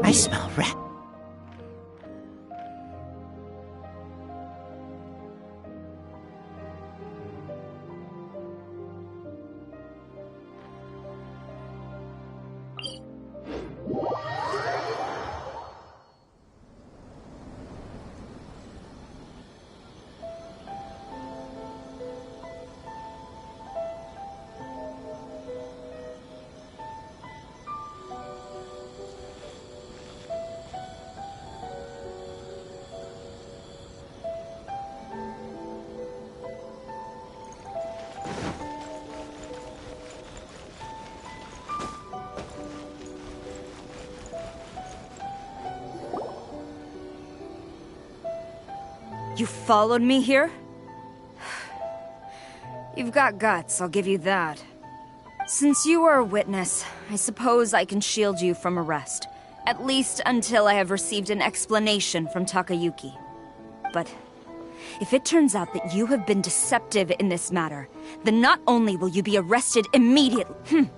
I smell rat. You followed me here? You've got guts, I'll give you that. Since you are a witness, I suppose I can shield you from arrest. At least until I have received an explanation from Takayuki. But if it turns out that you have been deceptive in this matter, then not only will you be arrested immediately—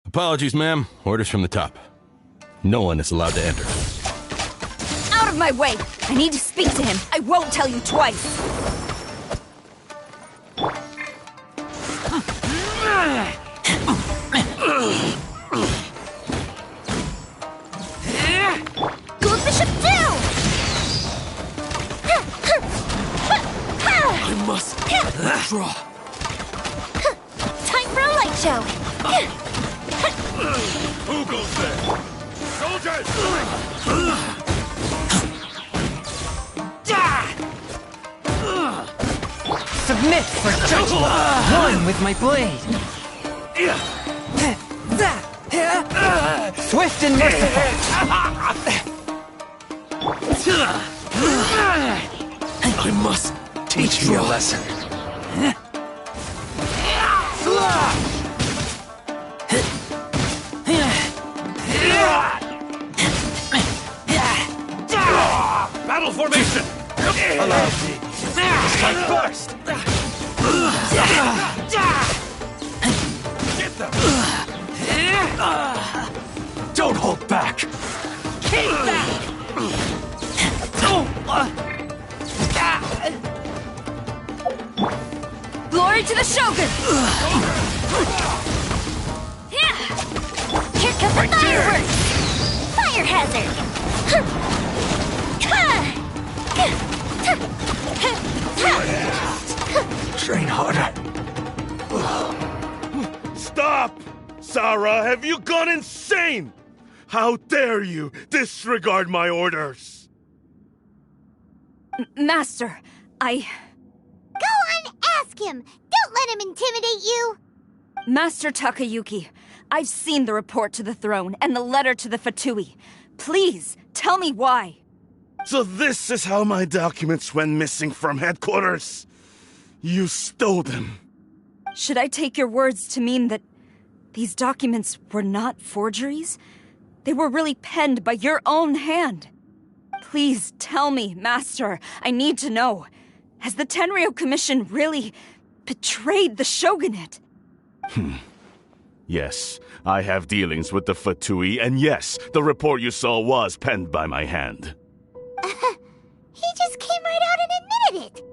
Apologies, ma'am. Orders from the top. No one is allowed to enter. Out of my way! I need to speak to him. I won't tell you twice. Good bishop down! I must draw. Time for a light show. Who goes there? Soldiers! Submit for judgment. One with my blade. Swift and merciful. I must teach you a lesson. Battle formation! Allow me. Strike first! Get them! Don't hold back! Keep back! Glory to the Shogun! Here comes the fireworks! Fire hazard! Train harder. Stop! Sarah, have you gone insane? How dare you disregard my orders? Master, Go on, ask him! Don't let him intimidate you! Master Takayuki, I've seen the report to the throne and the letter to the Fatui. Please, tell me why. So this is how my documents went missing from headquarters. You stole them. Should I take your words to mean that these documents were not forgeries? They were really penned by your own hand. Please tell me, Master. I need to know. Has the Tenryou Commission really betrayed the Shogunate? Yes, I have dealings with the Fatui, and yes, the report you saw was penned by my hand. He just came right out and admitted it!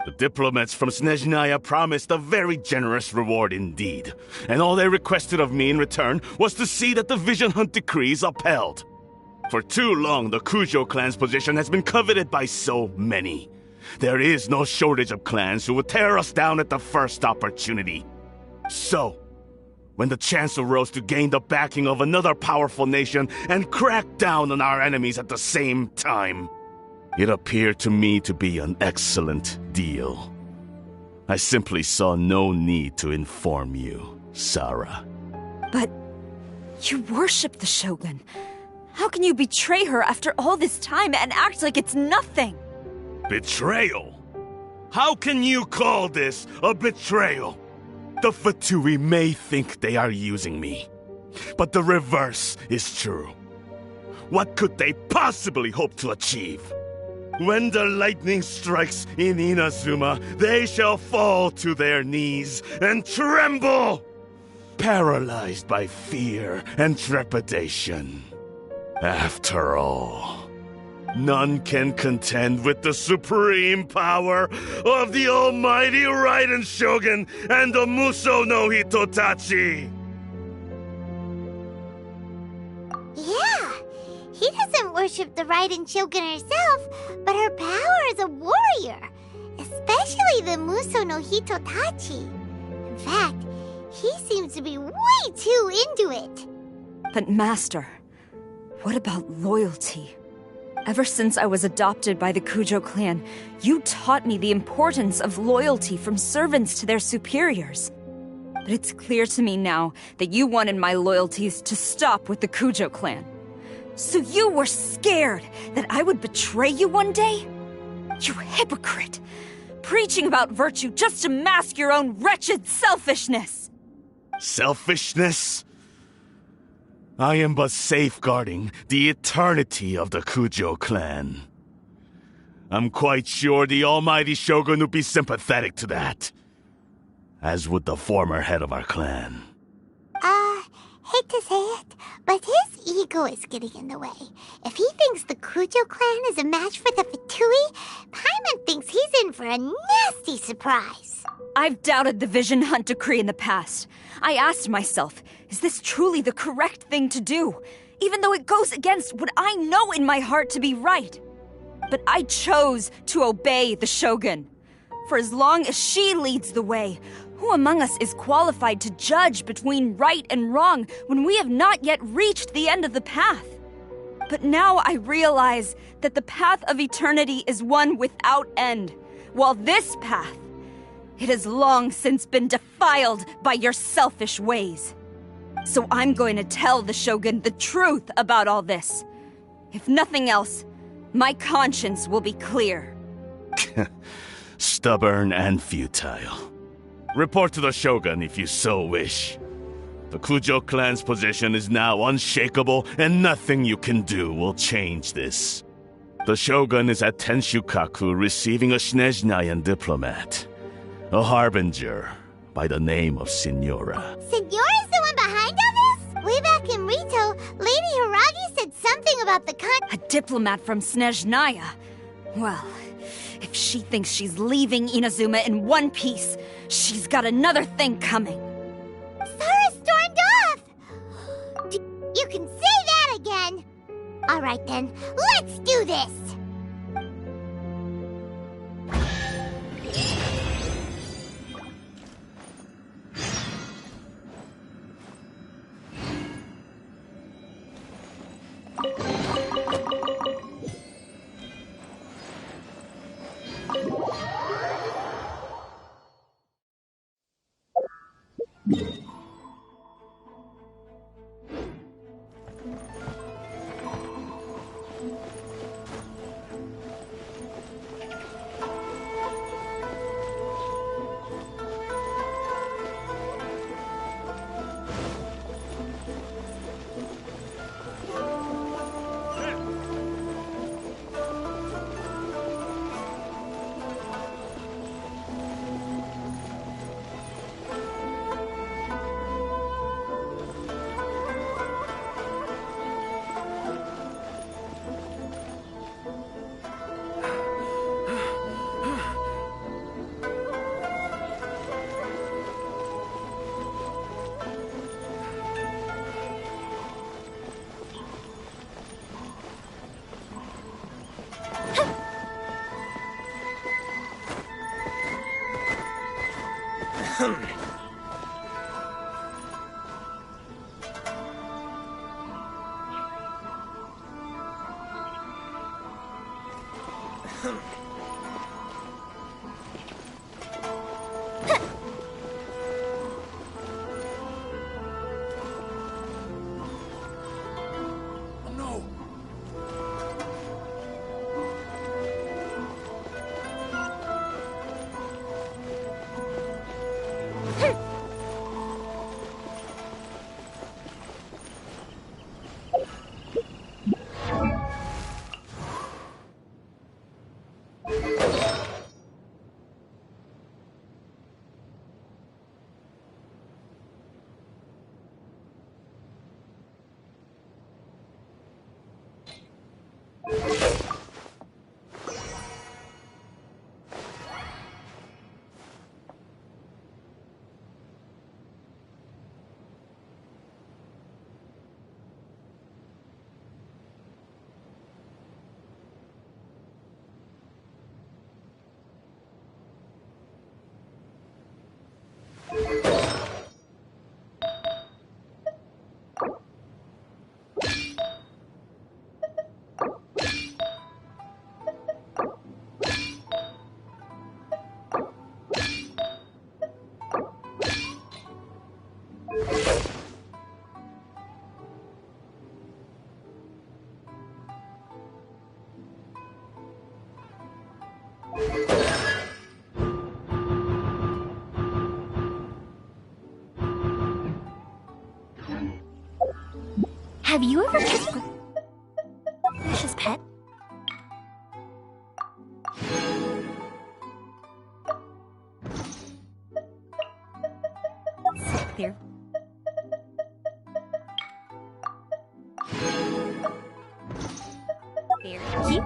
The diplomats from Snezhnaya promised a very generous reward indeed, and all they requested of me in return was to see that the Vision Hunt decrees upheld. For too long, the Kujo clan's position has been coveted by so many. There is no shortage of clans who would tear us down at the first opportunity. So, when the chance arose to gain the backing of another powerful nation and crack down on our enemies at the same time, it appeared to me to be an excellent deal. I simply saw no need to inform you, Sarah. But you worship the Shogun. How can you betray her after all this time and act like it's nothing? Betrayal? How can you call this a betrayal? The Fatui may think they are using me, but the reverse is true. What could they possibly hope to achieve? When the lightning strikes in Inazuma, they shall fall to their knees and tremble, paralyzed by fear and trepidation. After all, none can contend with the supreme power of the almighty Raiden Shogun and the Muso no Hitotachi! Yeah, he doesn't worship the Raiden Shogun herself, but her power as a warrior. Especially the Muso no Hitotachi. In fact, he seems to be way too into it. But Master, what about loyalty? Ever since I was adopted by the Kujo clan, you taught me the importance of loyalty from servants to their superiors. But it's clear to me now that you wanted my loyalties to stop with the Kujo clan. So you were scared that I would betray you one day? You hypocrite! Preaching about virtue just to mask your own wretched selfishness! Selfishness? I am but safeguarding the eternity of the Kujo clan. I'm quite sure the almighty Shogun would be sympathetic to that. As would the former head of our clan. Hate to say it, but his ego is getting in the way. If he thinks the Kujo clan is a match for the Fatui, Paimon thinks he's in for a nasty surprise. I've doubted the Vision Hunt decree in the past. I asked myself, is this truly the correct thing to do? Even though it goes against what I know in my heart to be right. But I chose to obey the Shogun. For as long as she leads the way, who among us is qualified to judge between right and wrong when we have not yet reached the end of the path? But now I realize that the path of eternity is one without end, while this path, it has long since been defiled by your selfish ways. So I'm going to tell the Shogun the truth about all this. If nothing else, my conscience will be clear. Stubborn and futile. Report to the Shogun if you so wish. The Kujo clan's position is now unshakable, and nothing you can do will change this. The Shogun is at Tenshukaku receiving a Snezhnayan diplomat, a harbinger by the name of Signora. Signora's the one behind all this? Way back in Rito, Lady Hiragi said something about the A diplomat from Snezhnaya. Well, if she thinks she's leaving Inazuma in one piece, she's got another thing coming. Sora stormed off! You can say that again! Alright then, let's do this! Have you ever kissed a precious pet? There. Very cute.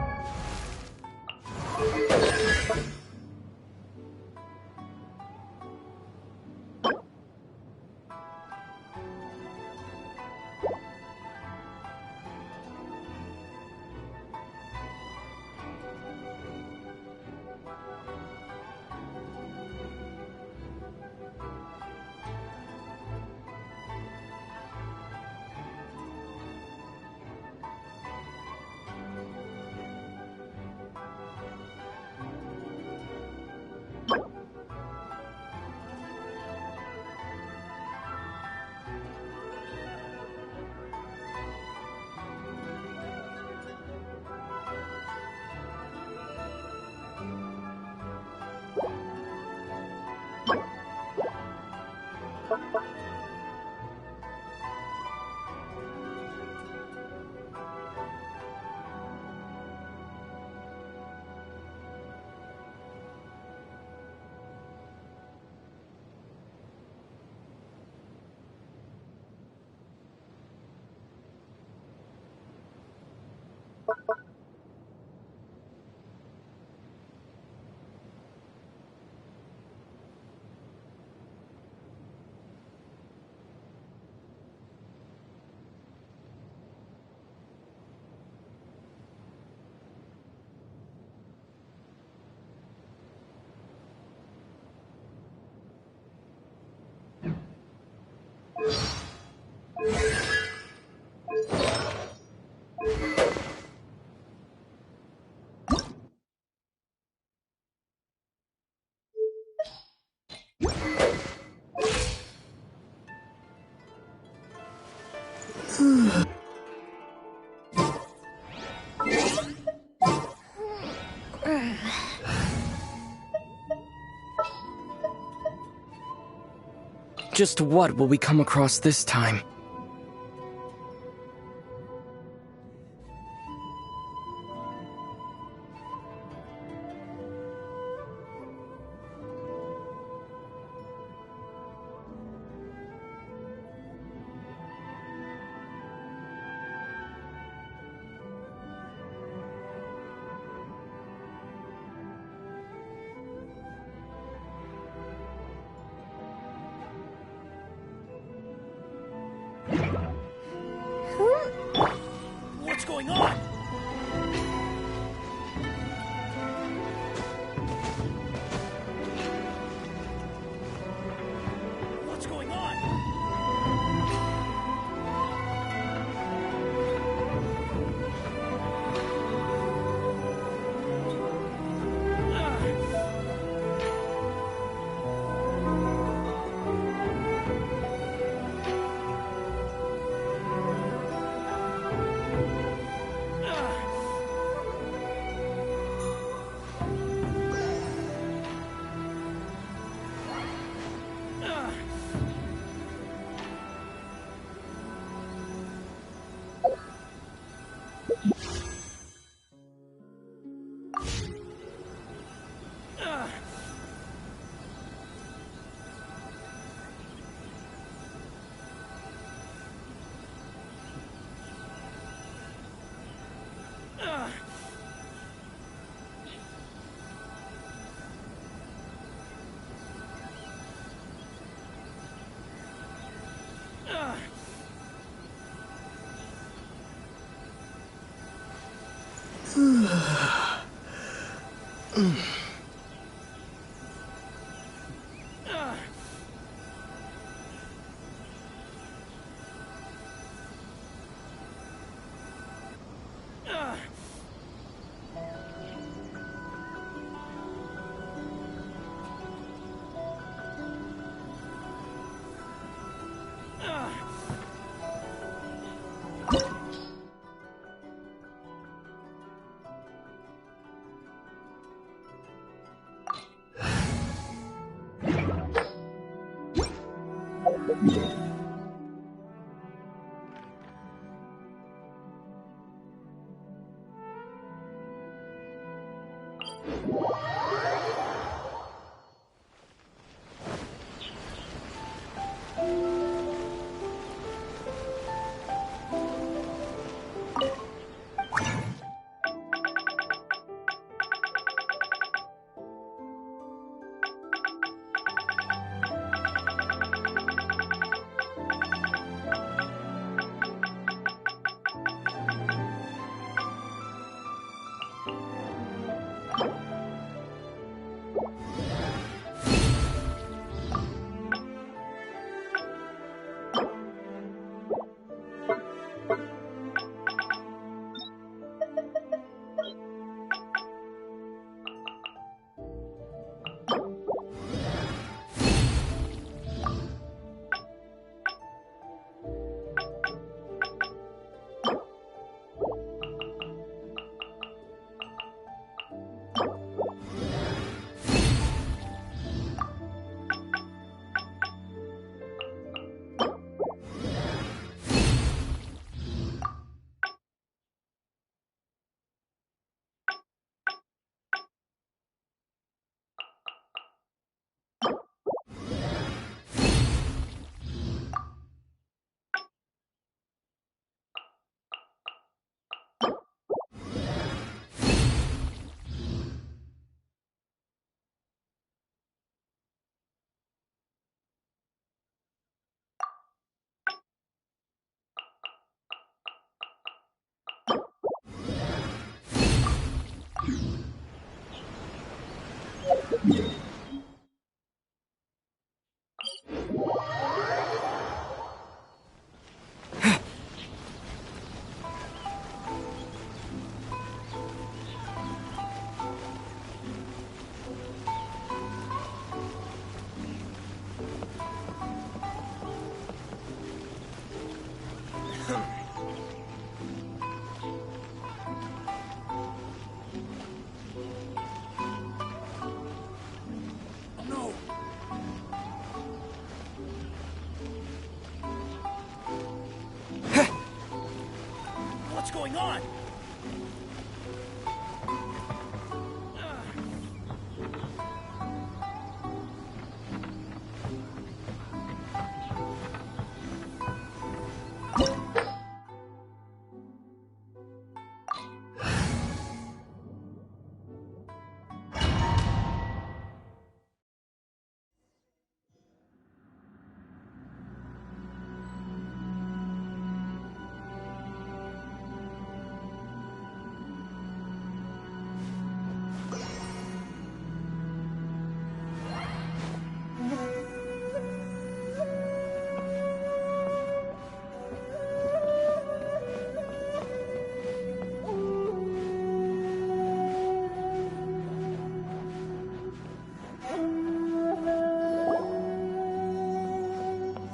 Just what will we come across this time? What's going on? What's going on? No! What's going on?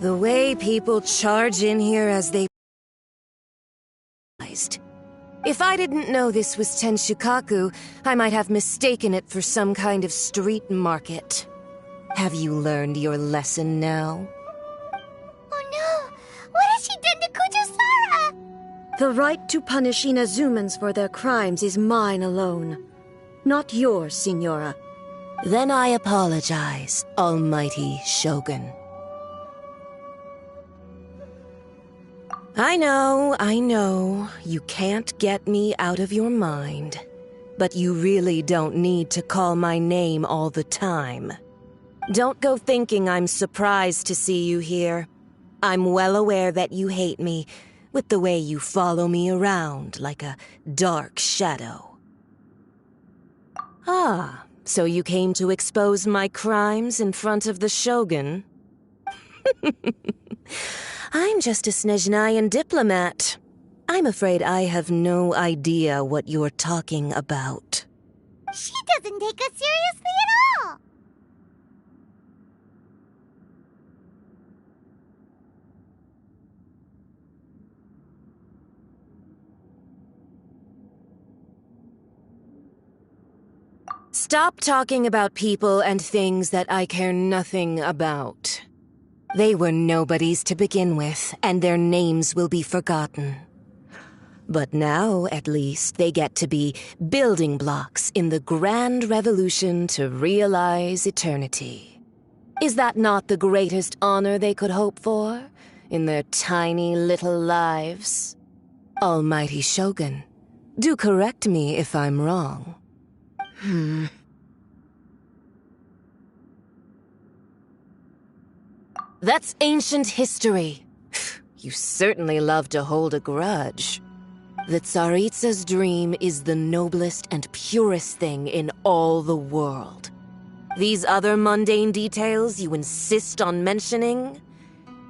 The way people charge in here as they... If I didn't know this was Tenshukaku, I might have mistaken it for some kind of street market. Have you learned your lesson now? Oh no! What has she done to Kujusara? The right to punish Inazumans for their crimes is mine alone. Not yours, Signora. Then I apologize, Almighty Shogun. I know, you can't get me out of your mind. But you really don't need to call my name all the time. Don't go thinking I'm surprised to see you here. I'm well aware that you hate me, with the way you follow me around like a dark shadow. Ah, so you came to expose my crimes in front of the Shogun? I'm just a Snezhnayan diplomat. I'm afraid I have no idea what you're talking about. She doesn't take us seriously at all! Stop talking about people and things that I care nothing about. They were nobodies to begin with, and their names will be forgotten. But now, at least, they get to be building blocks in the grand revolution to realize eternity. Is that not the greatest honor they could hope for in their tiny little lives? Almighty Shogun, do correct me if I'm wrong. That's ancient history. You certainly love to hold a grudge. The Tsaritsa's dream is the noblest and purest thing in all the world. These other mundane details you insist on mentioning,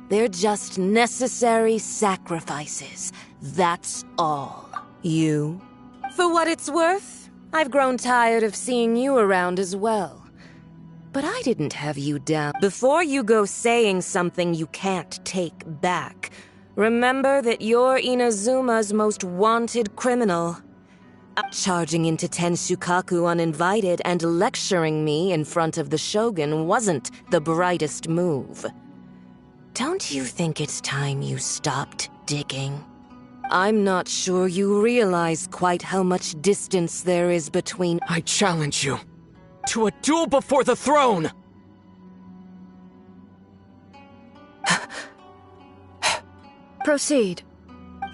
they're just necessary sacrifices. That's all. You? For what it's worth, I've grown tired of seeing you around as well. But I didn't have you down. Before you go saying something you can't take back, remember that you're Inazuma's most wanted criminal. Charging into Tenshukaku uninvited and lecturing me in front of the Shogun wasn't the brightest move. Don't you think it's time you stopped digging? I'm not sure you realize quite how much distance there is between— I challenge you to a duel before the throne! Proceed.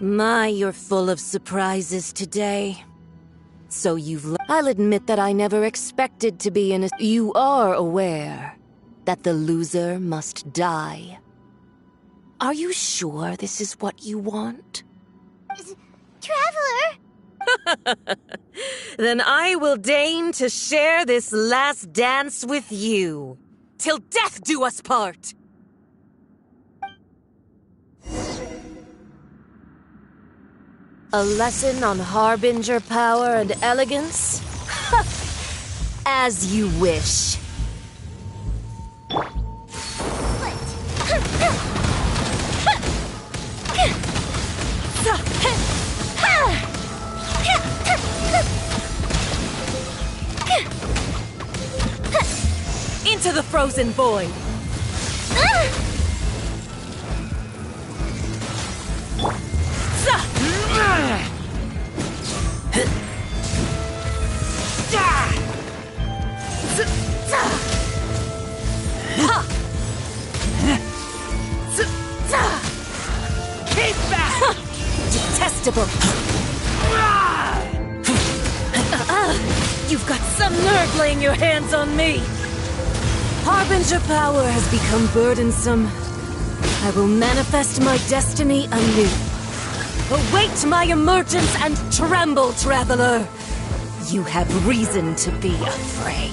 My, you're full of surprises today. So I'll admit that I never expected to be in a— You are aware that the loser must die. Are you sure this is what you want? Traveler! Then I will deign to share this last dance with you. Till death do us part! A lesson on harbinger power and elegance? As you wish. Into the frozen void! Keep back! Detestable! You've got some nerve laying your hands on me! Harbinger power has become burdensome. I will manifest my destiny anew. Await my emergence and tremble, traveler! You have reason to be afraid.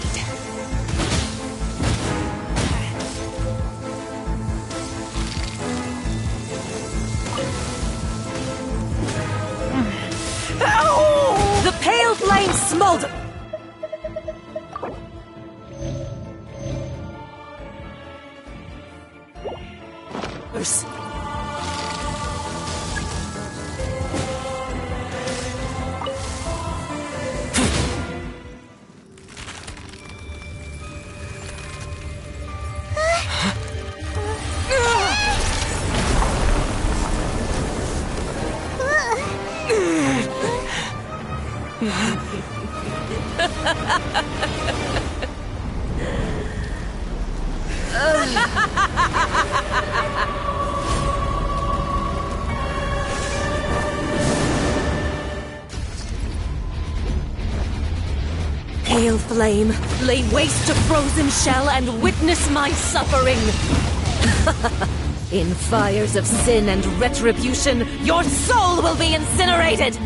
The pale flame smolder! Pale flame, lay waste to frozen shell and witness my suffering! In fires of sin and retribution, your soul will be incinerated!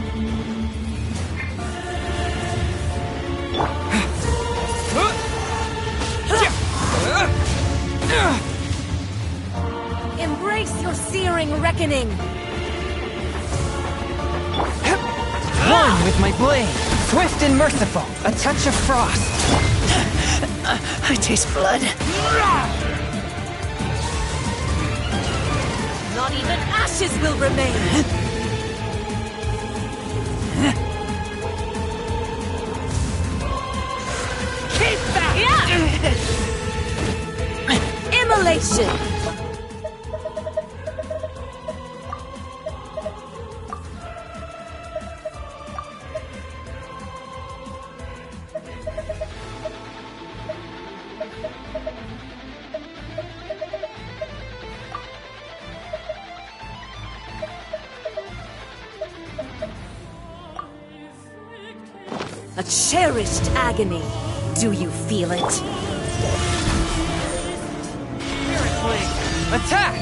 Embrace your searing reckoning! One with my blade, swift and merciful, a touch of frost. I taste blood. Not even ashes will remain! Keep back! Immolation! A cherished agony. Do you feel it? Spirit Blade! Attack!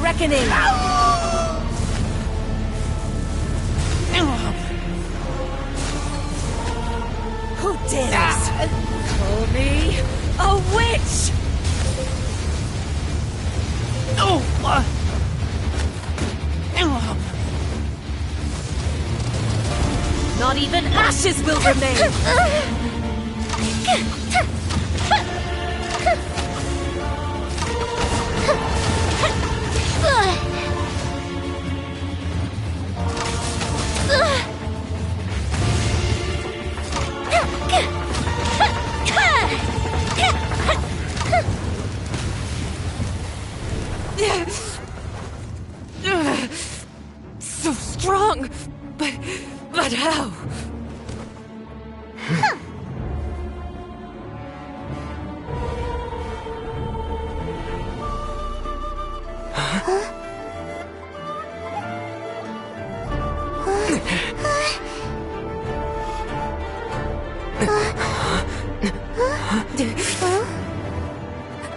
Reckoning! Who dares call me a witch? Not even ashes will remain! So strong, but how?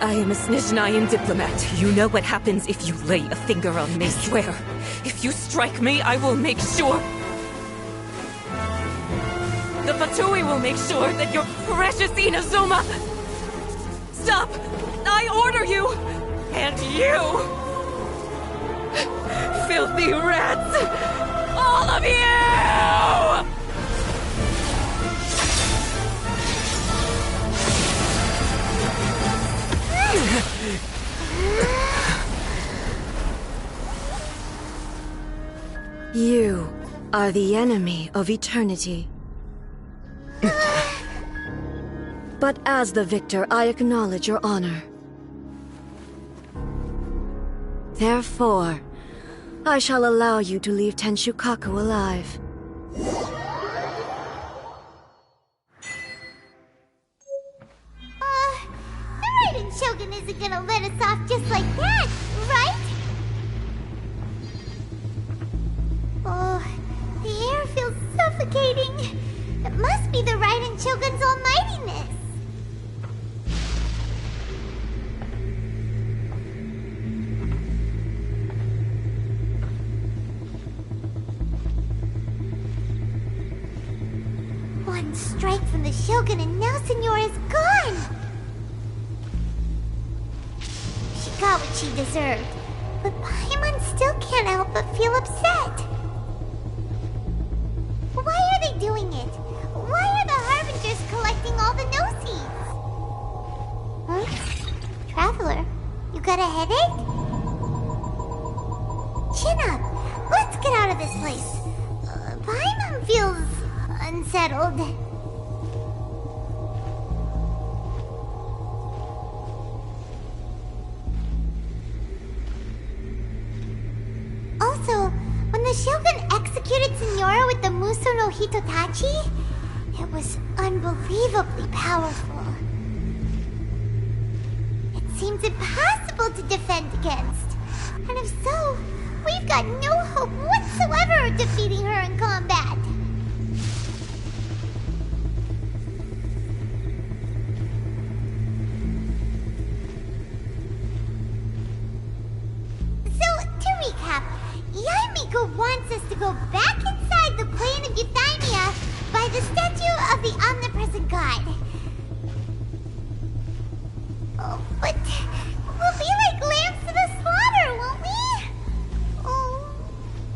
I am a Snezhnayan diplomat. You know what happens if you lay a finger on me. I swear, if you strike me, I will make sure... The Fatui will make sure that your precious Inazuma... Stop! I order you! And you! Filthy rats! All of you! You are the enemy of eternity. But as the victor, I acknowledge your honor. Therefore, I shall allow you to leave Tenshukaku alive. The Raiden Shogun isn't gonna let us off just like that, right? Oh, the air feels suffocating. It must be the Raiden Shogun's almightiness. One strike from the Shogun and now Senora is gone! She got what she deserved, but Paimon still can't help but feel upset. Why are they doing it? Why are the Harbingers collecting all the no-seeds? Huh? Traveler, you got a headache? Chin up. Let's get out of this place. Paimon feels unsettled. Also, when the Shogun executed Senora with the Muso no Hitotachi, it was unbelievably powerful. It seems impossible to defend against. And if so, we've got no hope whatsoever of defeating her in combat. So, to recap, Yaima Eiko wants us to go back inside the plane of Euthymia by the statue of the omnipresent god. Oh, but we'll be like lambs to the slaughter, won't we? Oh,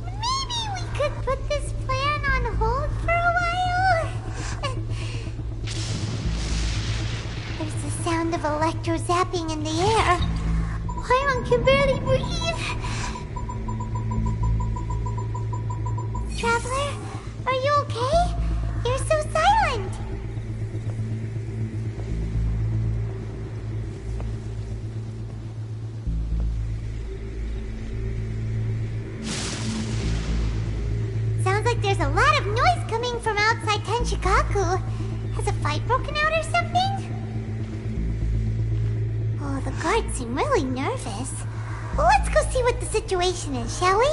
maybe we could put this plan on hold for a while? There's the sound of electro zapping in the air. Paimon can barely breathe. Traveler, are you okay? You're so silent. Sounds like there's a lot of noise coming from outside Tenshikaku. Has a fight broken out or something? Oh, the guards seem really nervous. Well, let's go see what the situation is, shall we?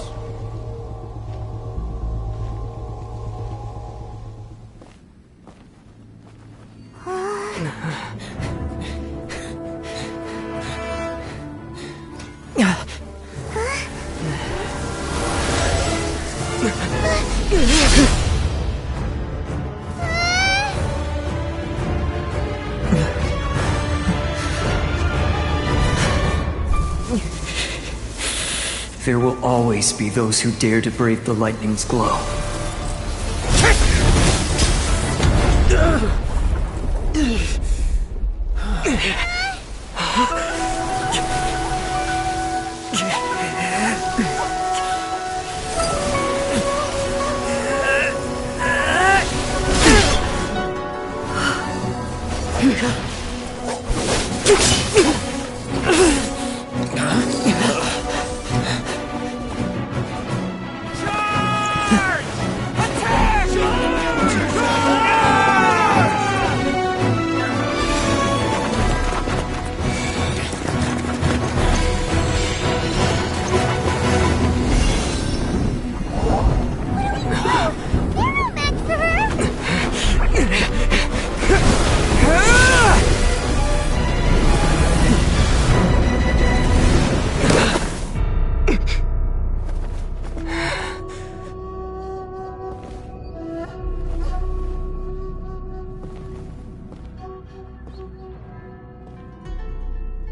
There will always be those who dare to brave the lightning's glow.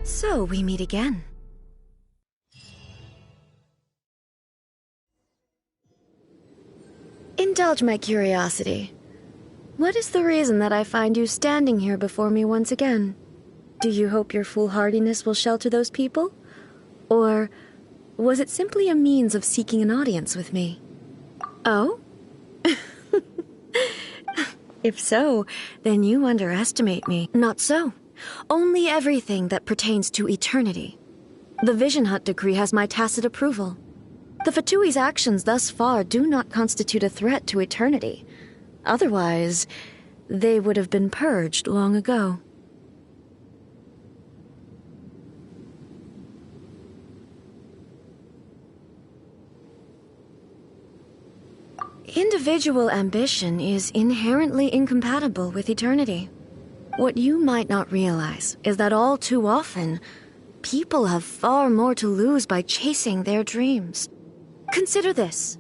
So we meet again. Indulge my curiosity. What is the reason that I find you standing here before me once again? Do you hope your foolhardiness will shelter those people? Or was it simply a means of seeking an audience with me? Oh? If so, then you underestimate me. Not so. Only everything that pertains to eternity. The Vision Hut decree has my tacit approval. The Fatui's actions thus far do not constitute a threat to eternity. Otherwise, they would have been purged long ago. Individual ambition is inherently incompatible with eternity. What you might not realize is that all too often, people have far more to lose by chasing their dreams. Consider this.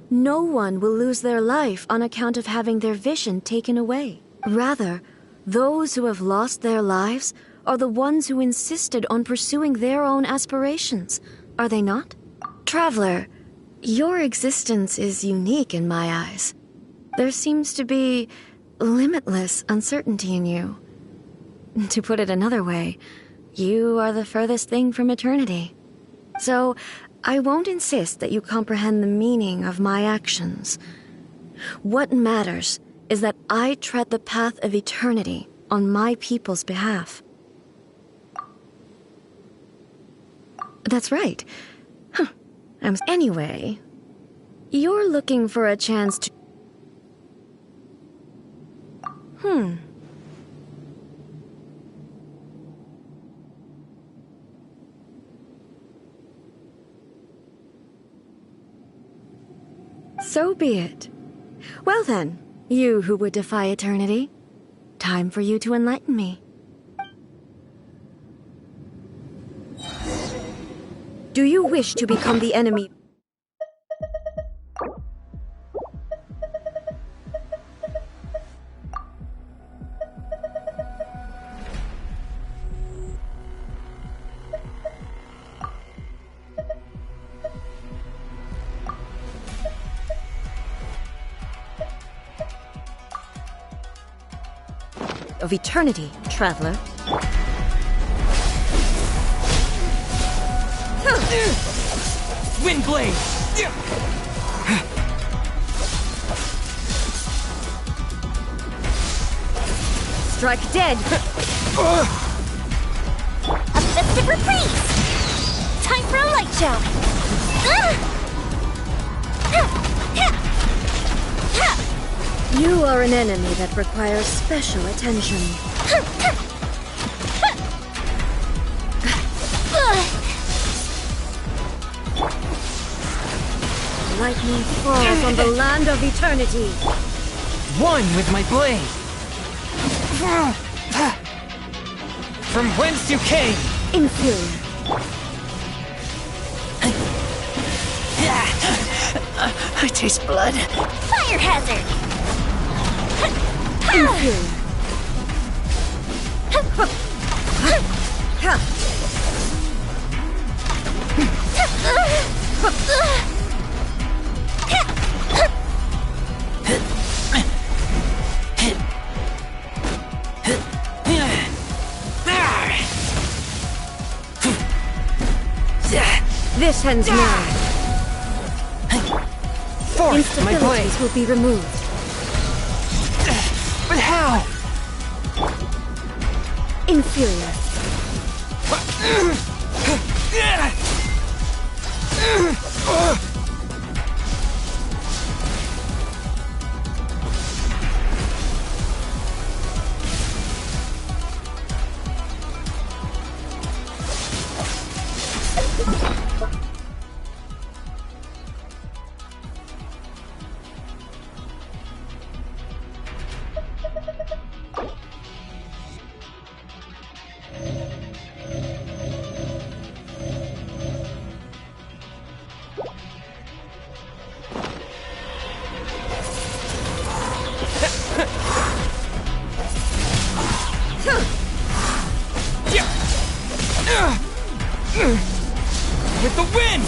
No one will lose their life on account of having their vision taken away. Rather, those who have lost their lives are the ones who insisted on pursuing their own aspirations, are they not? Traveler, your existence is unique in my eyes. There seems to be limitless uncertainty in you. To put it another way, you are the furthest thing from eternity. So, I won't insist that you comprehend the meaning of my actions. What matters is that I tread the path of eternity on my people's behalf. That's right. Anyway, you're looking for a chance to... So be it. Well then, you who would defy eternity, time for you to enlighten me. Do you wish to become the enemy? of eternity, traveler. Wind blade! Strike dead! A festive reprise! Time for a light show! You are an enemy that requires special attention. Lightning falls on the land of eternity. One with my blade! From whence you came! Inferior. I taste blood. Fire hazard! Inferior. This ends now. Forth my blade! Instabilities will be removed. But how? Inferior. With the wind!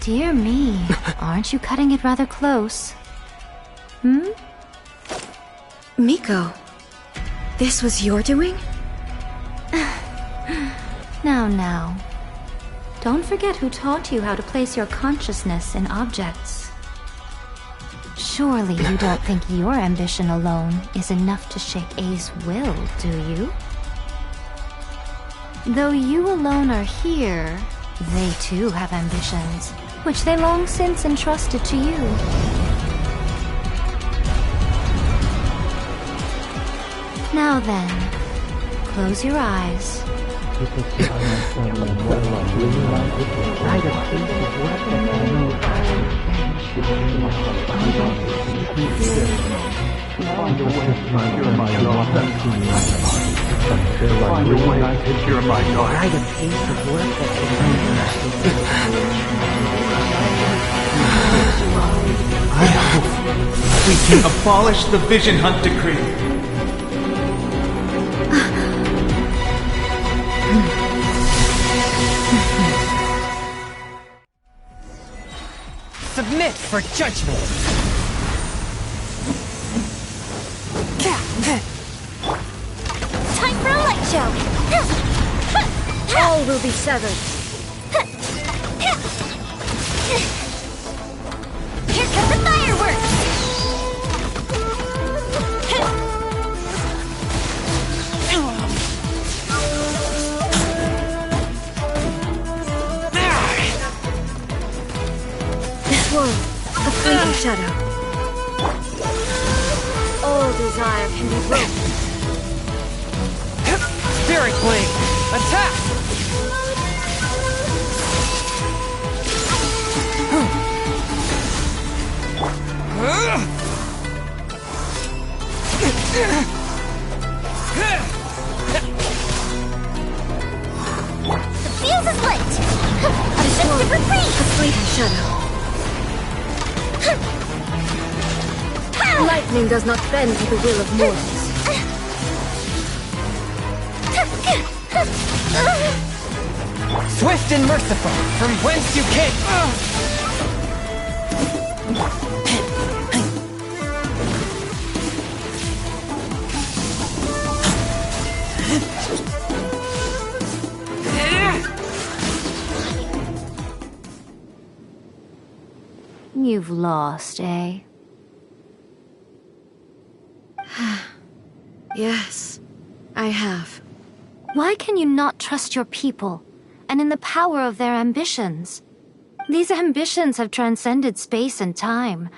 Dear me, aren't you cutting it rather close? Hmm? Miko, this was your doing? Now. Don't forget who taught you how to place your consciousness in objects. Surely you don't think your ambition alone is enough to shake A's will, do you? Though you alone are here, they too have ambitions, which they long since entrusted to you. Now then, close your eyes. I hope we can abolish the Vision Hunt decree. Submit for judgment! Time for a light show! All will be severed. Here come the fireworks! This world, a fleeting shadow. All desire can be broken. Spirit blade! Attack! The fuse is lit! A festive retreat! A fleeting shadow. Lightning does not bend to the will of mortals. Swift and merciful, from whence you came! You've lost, eh? Yes, I have. Why can you not trust your people, and in the power of their ambitions? These ambitions have transcended space and time.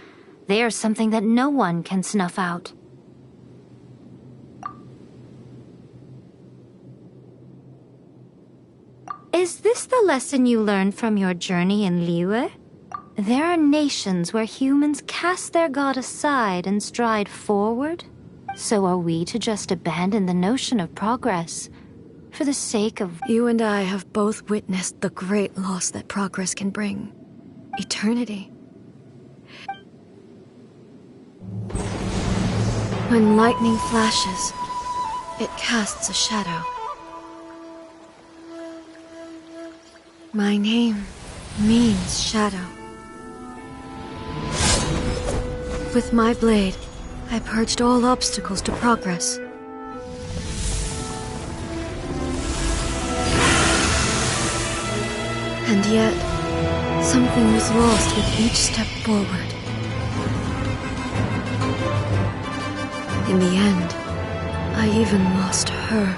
They are something that no one can snuff out. Is this the lesson you learned from your journey in Liyue? There are nations where humans cast their god aside and stride forward. So are we to just abandon the notion of progress for the sake of... You and I have both witnessed the great loss that progress can bring. Eternity. When lightning flashes, it casts a shadow. My name means shadow. With my blade, I purged all obstacles to progress. And yet, something was lost with each step forward. In the end, I even lost her.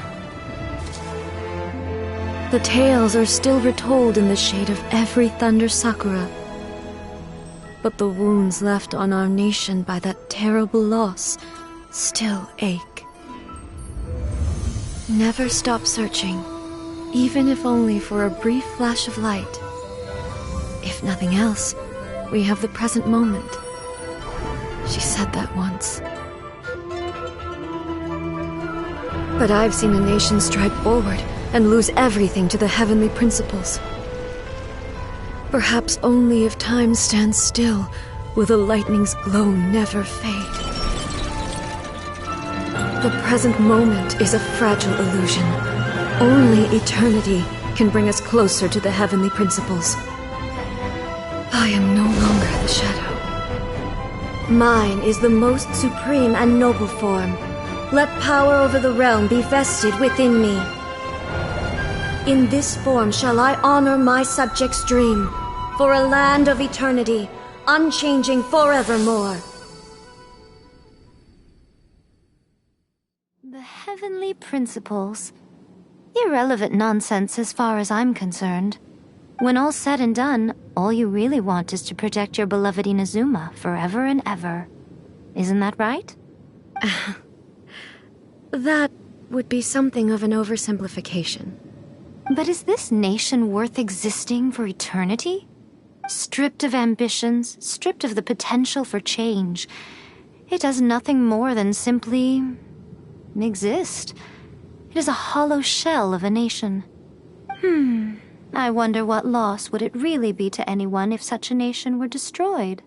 The tales are still retold in the shade of every Thunder Sakura. But the wounds left on our nation by that terrible loss still ache. Never stop searching, even if only for a brief flash of light. If nothing else, we have the present moment. She said that once. But I've seen a nation stride forward and lose everything to the heavenly principles. Perhaps only if time stands still will the lightning's glow never fade. The present moment is a fragile illusion. Only eternity can bring us closer to the heavenly principles. I am no longer the shadow. Mine is the most supreme and noble form. Let power over the realm be vested within me. In this form shall I honor my subjects' dream, for a land of eternity, unchanging forevermore. The heavenly principles. Irrelevant nonsense as far as I'm concerned. When all's said and done, all you really want is to protect your beloved Inazuma forever and ever. Isn't that right? That would be something of an oversimplification. But is this nation worth existing for eternity? Stripped of ambitions, stripped of the potential for change, it does nothing more than simply exist. It is a hollow shell of a nation. I wonder what loss would it really be to anyone if such a nation were destroyed?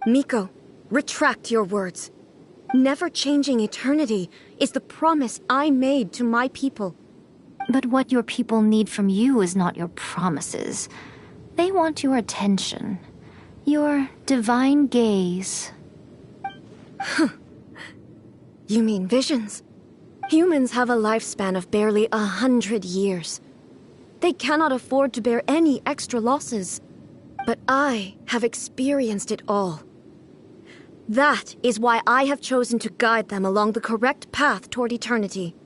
Miko, retract your words. Never changing eternity is the promise I made to my people. But what your people need from you is not your promises. They want your attention. Your divine gaze. You mean visions? Humans have a lifespan of barely 100 years. They cannot afford to bear any extra losses. But I have experienced it all. That is why I have chosen to guide them along the correct path toward eternity.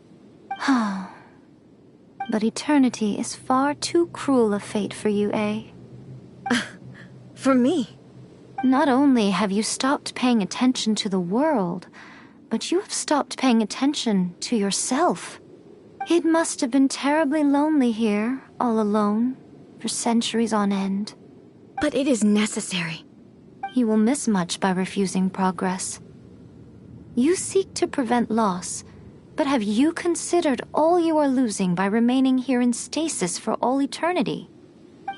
But eternity is far too cruel a fate for you, eh? For me? Not only have you stopped paying attention to the world, but you have stopped paying attention to yourself. It must have been terribly lonely here, all alone, for centuries on end. But it is necessary. You will miss much by refusing progress. You seek to prevent loss, but have you considered all you are losing by remaining here in stasis for all eternity?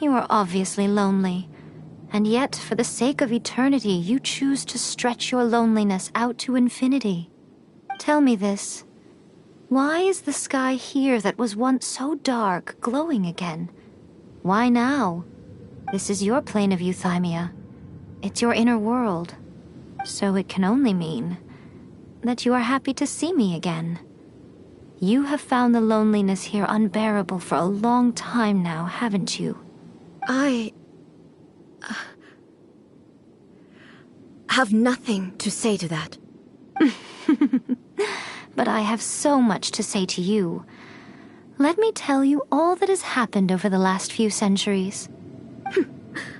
You are obviously lonely, And yet, for the sake of eternity, you choose to stretch your loneliness out to infinity. Tell me this. Why is the sky here that was once so dark glowing again? Why now? This is your plane of euthymia. It's your inner world. So it can only mean that you are happy to see me again. You have found the loneliness here unbearable for a long time now, haven't you? I have nothing to say to that. But I have so much to say to you. Let me tell you all that has happened over the last few centuries.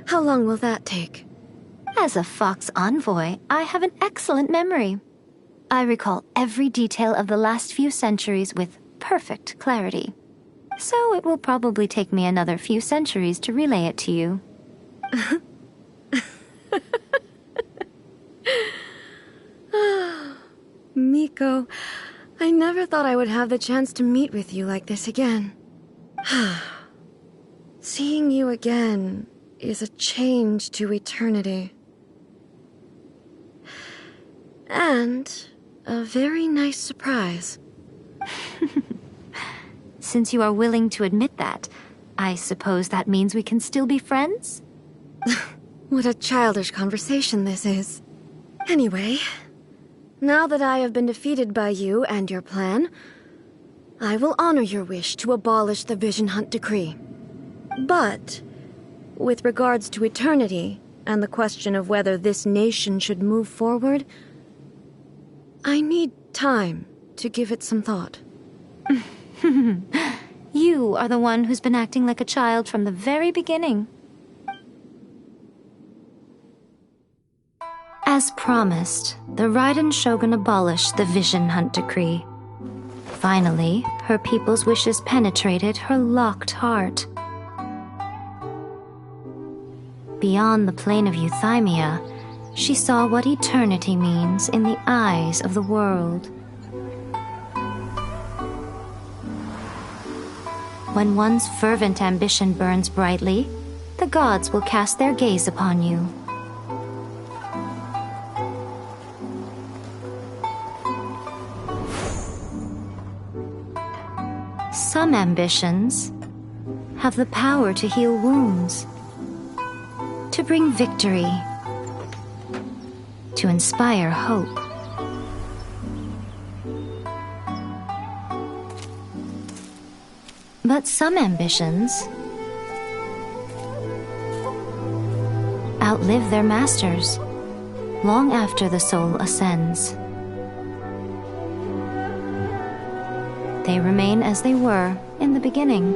How long will that take? As a Fox envoy, I have an excellent memory. I recall every detail of the last few centuries with perfect clarity. So it will probably take me another few centuries to relay it to you. Miko, I never thought I would have the chance to meet with you like this again. Seeing you again is a change to eternity. And a very nice surprise. Since you are willing to admit that, I suppose that means we can still be friends? What a childish conversation this is. Anyway, now that I have been defeated by you and your plan, I will honor your wish to abolish the Vision Hunt Decree. But, with regards to eternity and the question of whether this nation should move forward, I need time to give it some thought. You are the one who's been acting like a child from the very beginning. As promised, the Raiden Shogun abolished the Vision Hunt Decree. Finally, her people's wishes penetrated her locked heart. Beyond the plane of euthymia, she saw what eternity means in the eyes of the world. When one's fervent ambition burns brightly, the gods will cast their gaze upon you. Some ambitions have the power to heal wounds, to bring victory, to inspire hope. But some ambitions outlive their masters long after the soul ascends. They remain as they were in the beginning.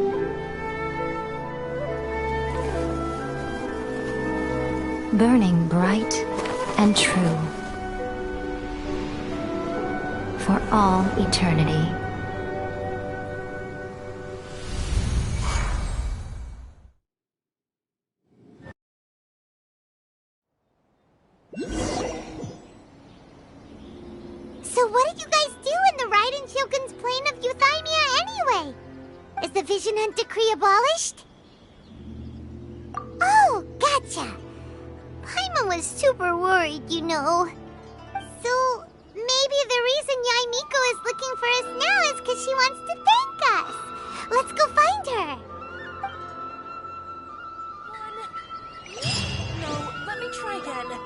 Burning bright and true for all eternity. So what did you guys do in the Raiden Shogun's plane of euthymia anyway? Is the Vision Hunt Decree abolished? Oh, gotcha. Paimon was super worried, you know. So maybe the reason Yae Miko is looking for us now is because she wants to thank us. Let's go find her. No, let me try again.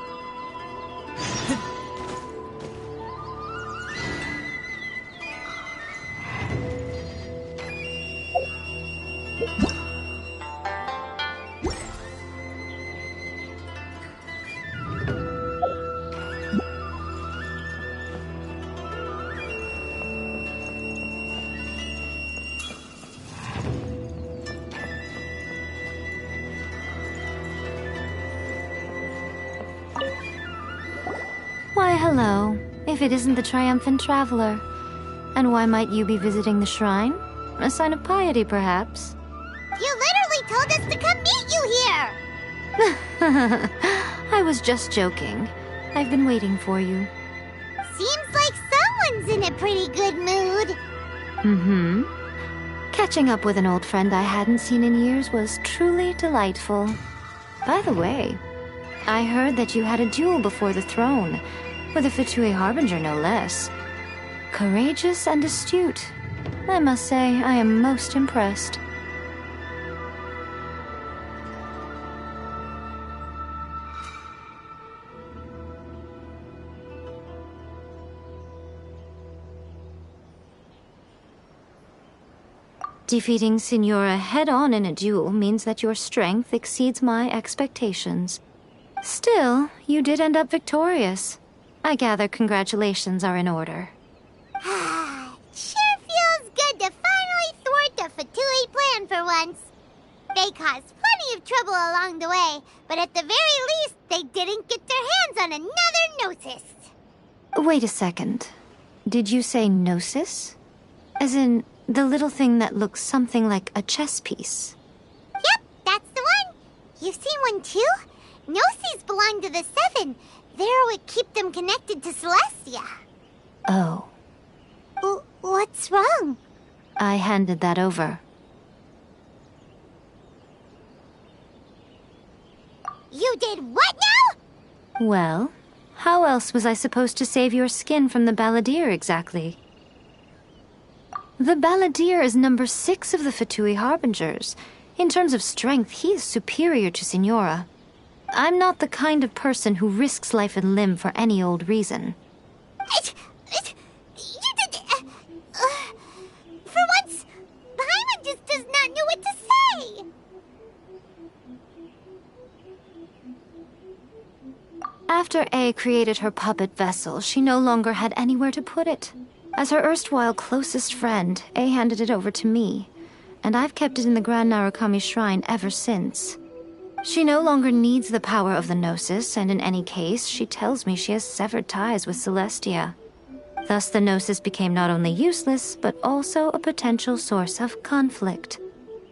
Why, hello, if it isn't the triumphant traveler. And why might you be visiting the shrine? A sign of piety, perhaps? You literally told us to come meet you here! I was just joking. I've been waiting for you. Seems like someone's in a pretty good mood. Mm-hmm. Catching up with an old friend I hadn't seen in years was truly delightful. By the way, I heard that you had a duel before the throne, with a Fatui Harbinger no less. Courageous and astute. I must say, I am most impressed. Defeating Signora head-on in a duel means that your strength exceeds my expectations. Still, you did end up victorious. I gather congratulations are in order. Sure feels good to finally thwart the Fatui plan for once. They caused plenty of trouble along the way, but at the very least, they didn't get their hands on another Gnosis. Wait a second. Did you say Gnosis? As in, the little thing that looks something like a chess piece? Yep, that's the one. You've seen one too? Gnosis belong to the Seven. They're what keep them connected to Celestia. Oh. What's wrong? I handed that over. You did what now? Well, how else was I supposed to save your skin from the Balladeer exactly? The Balladeer is number 6 of the Fatui Harbingers. In terms of strength, he is superior to Signora. I'm not the kind of person who risks life and limb for any old reason. For once, Paimon just does not know what to say. After A created her puppet vessel, she no longer had anywhere to put it. As her erstwhile closest friend, A handed it over to me, and I've kept it in the Grand Narukami Shrine ever since. She no longer needs the power of the Gnosis, and in any case, she tells me she has severed ties with Celestia. Thus the Gnosis became not only useless, but also a potential source of conflict.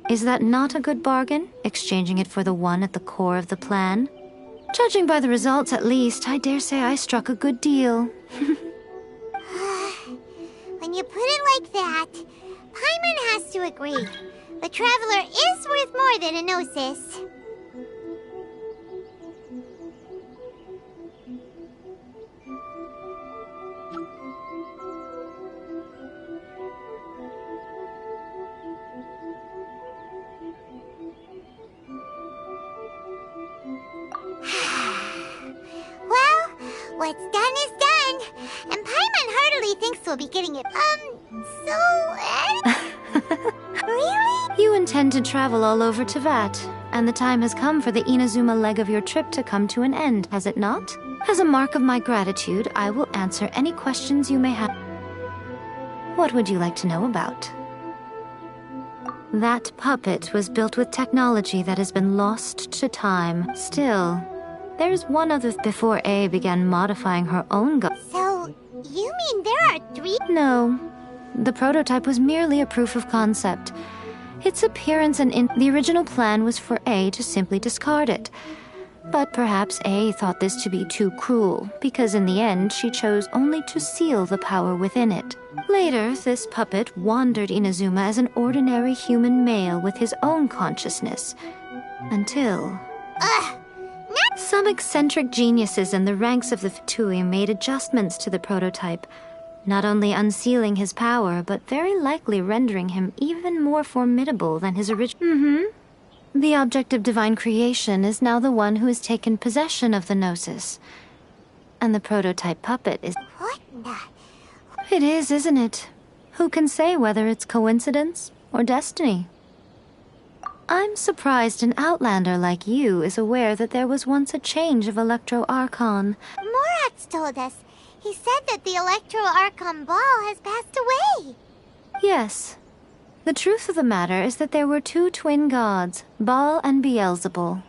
Is that not a good bargain, exchanging it for the one at the core of the plan? Judging by the results, at least, I dare say I struck a good deal. When you put it like that, Paimon has to agree. The Traveler is worth more than a Gnosis. Well, what's done is done, and Paimon heartily thinks we'll be getting it, Really? You intend to travel all over Tevat, and the time has come for the Inazuma leg of your trip to come to an end, has it not? As a mark of my gratitude, I will answer any questions you may have. What would you like to know about? That puppet was built with technology that has been lost to time. Still, there's one other before A began modifying her own So, you mean there are 3? No. The prototype was merely a proof of concept. Its appearance and the original plan was for A to simply discard it. But perhaps A thought this to be too cruel, because in the end she chose only to seal the power within it. Later, this puppet wandered Inazuma as an ordinary human male with his own consciousness. Until... Some eccentric geniuses in the ranks of the Fatui made adjustments to the prototype, not only unsealing his power, but very likely rendering him even more formidable than his original... The object of divine creation is now the one who has taken possession of the Gnosis. And the prototype puppet is... What the... It is, isn't it? Who can say whether it's coincidence or destiny? I'm surprised an outlander like you is aware that there was once a change of Electro Archon. Morat's told us. He said that the Electro Archon Ball has passed away. Yes. The truth of the matter is that there were 2 twin gods, Baal and Beelzebul.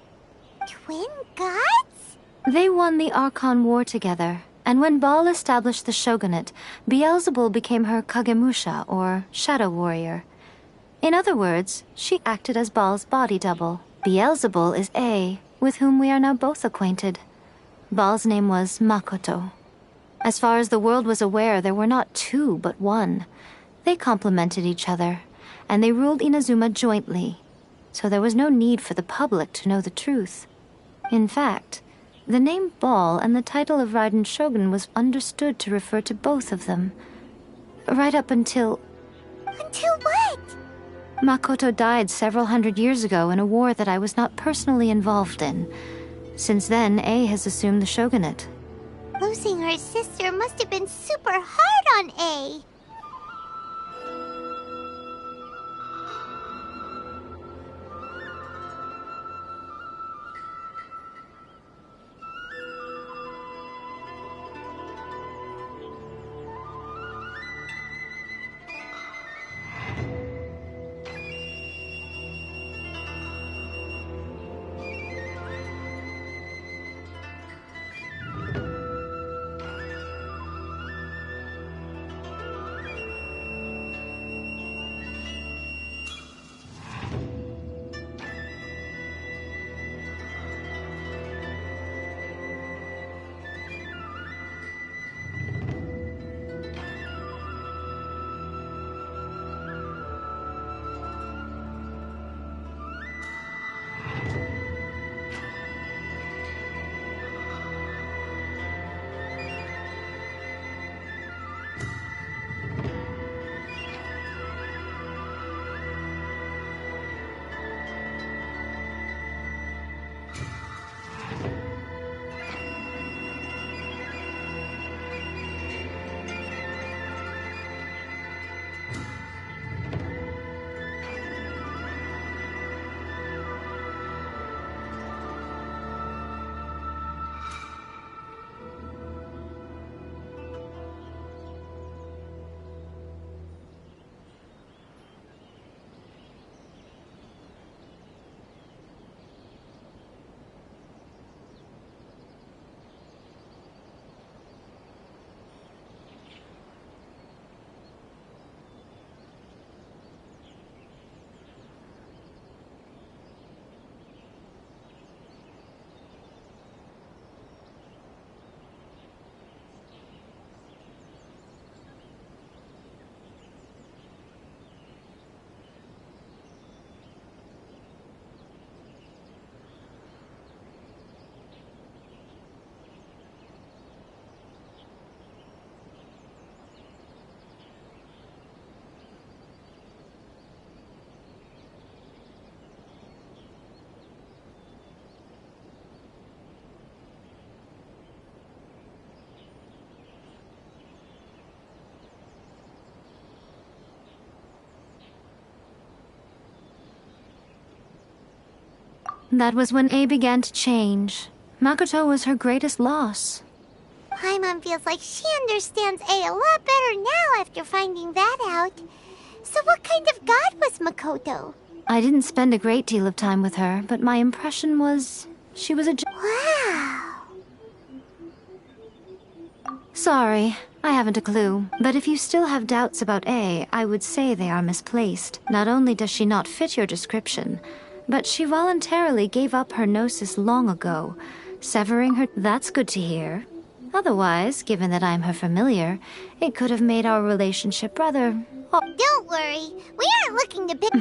Twin gods? They won the Archon War together, and when Baal established the shogunate, Beelzebul became her Kagemusha, or shadow warrior. In other words, she acted as Baal's body double. Beelzebul is A, with whom we are now both acquainted. Baal's name was Makoto. As far as the world was aware, there were not 2, but 1. They complemented each other, and they ruled Inazuma jointly, so there was no need for the public to know the truth. In fact, The name Ball and the title of Raiden Shogun was understood to refer to both of them. Right up until... Until what? Makoto died several hundred years ago in a war that I was not personally involved in. Since then, A has assumed the shogunate. Losing her sister must have been super hard on A. That was when A began to change. Makoto was her greatest loss. Paimon feels like she understands A a lot better now after finding that out. So what kind of god was Makoto? I didn't spend a great deal of time with her, but my impression was she was a... Wow. Sorry, I haven't a clue. But if you still have doubts about A, I would say they are misplaced. Not only does she not fit your description, but she voluntarily gave up her gnosis long ago, severing her... That's good to hear. Otherwise, given that I'm her familiar, it could have made our relationship rather... Don't worry, we aren't looking to pick...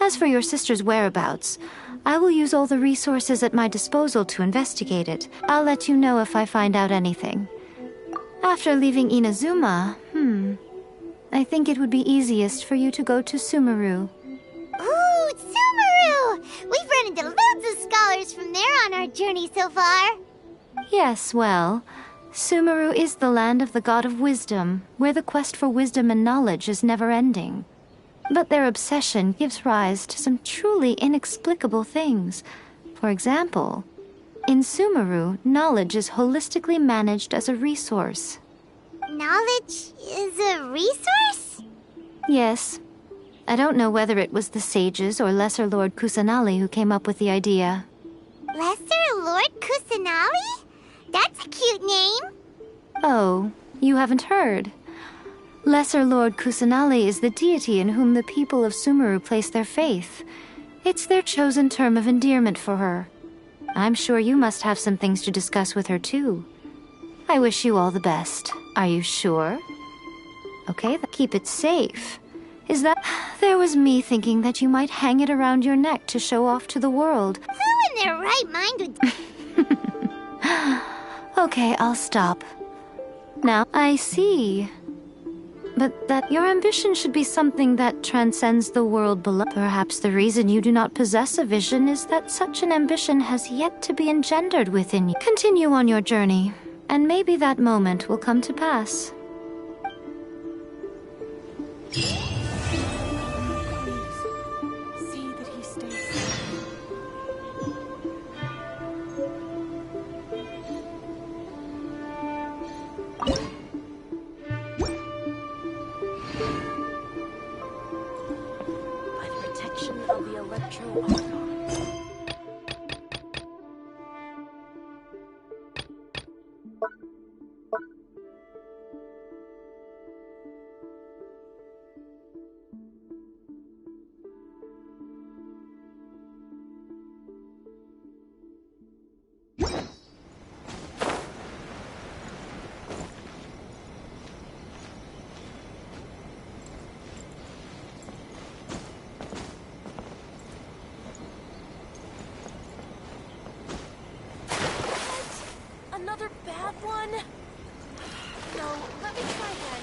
As for your sister's whereabouts, I will use all the resources at my disposal to investigate it. I'll let you know if I find out anything. After leaving Inazuma, I think it would be easiest for you to go to Sumeru. Ooh, Sumeru! We've run into loads of scholars from there on our journey so far. Yes, well, Sumeru is the land of the god of wisdom, where the quest for wisdom and knowledge is never-ending. But their obsession gives rise to some truly inexplicable things. For example, in Sumeru, knowledge is holistically managed as a resource. Knowledge is a resource? Yes. I don't know whether it was the sages or Lesser Lord Kusanali who came up with the idea. Lesser Lord Kusanali? That's a cute name. Oh, you haven't heard. Lesser Lord Kusanali is the deity in whom the people of Sumeru place their faith. It's their chosen term of endearment for her. I'm sure you must have some things to discuss with her, too. I wish you all the best. Are you sure? Okay, keep it safe. Is that... There was me thinking that you might hang it around your neck to show off to the world. Who in their right mind would... Okay, I'll stop. Now, I see. But that your ambition should be something that transcends the world below. Perhaps the reason you do not possess a vision is that such an ambition has yet to be engendered within you. Continue on your journey, and maybe that moment will come to pass. Another bad one? No, let me try again.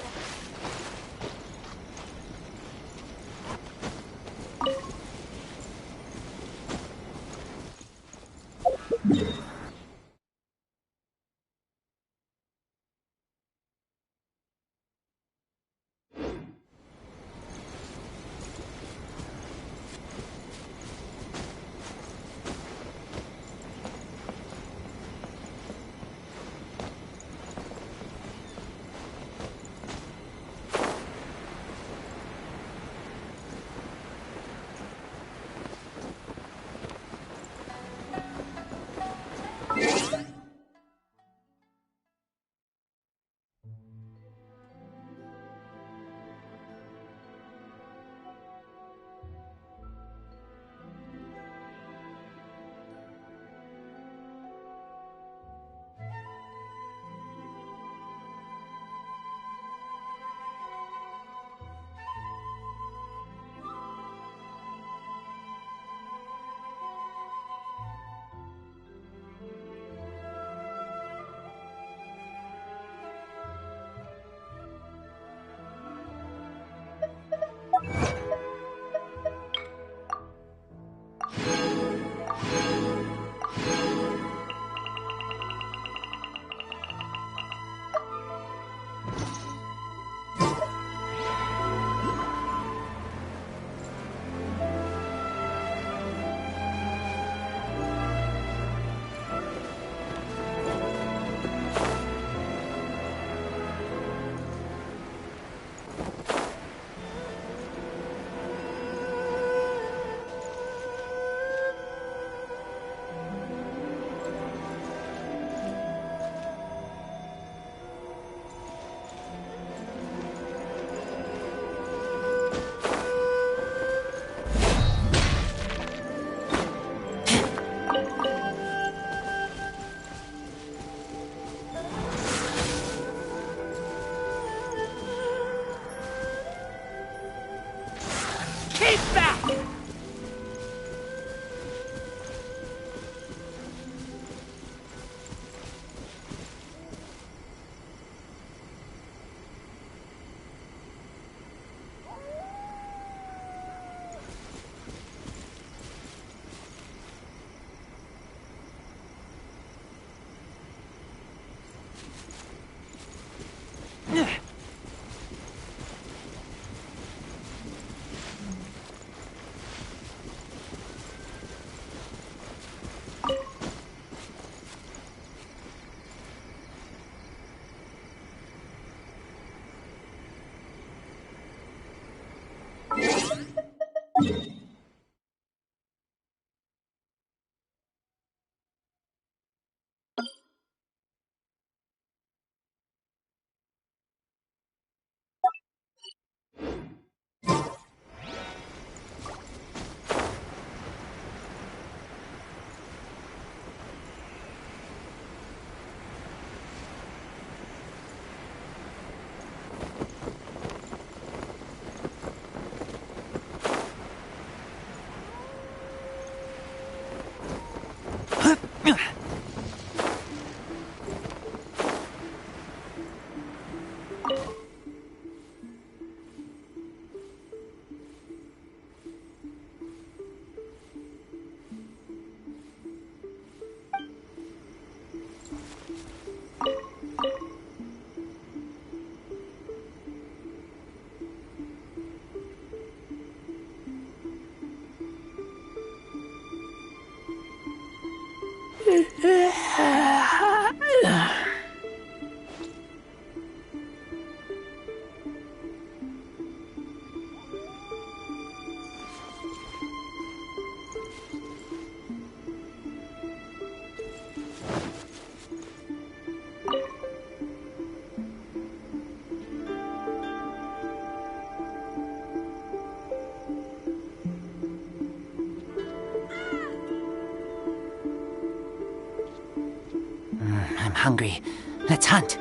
I'm hungry. Let's hunt.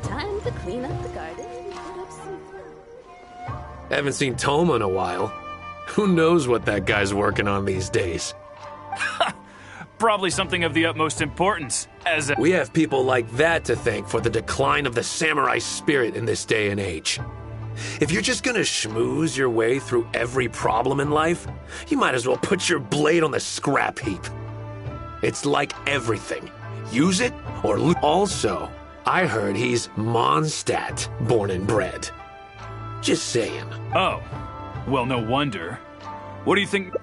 Time to clean up the garden and put up some... Haven't seen Toma in a while. Who knows what that guy's working on these days? Probably something of the utmost importance, as a... We have people like that to thank for the decline of the samurai spirit in this day and age. If you're just gonna schmooze your way through every problem in life, you might as well put your blade on the scrap heap. It's like everything. Use it or lose. Also, I heard he's Mondstadt, born and bred. Just saying. Oh. Well, no wonder. What do you think...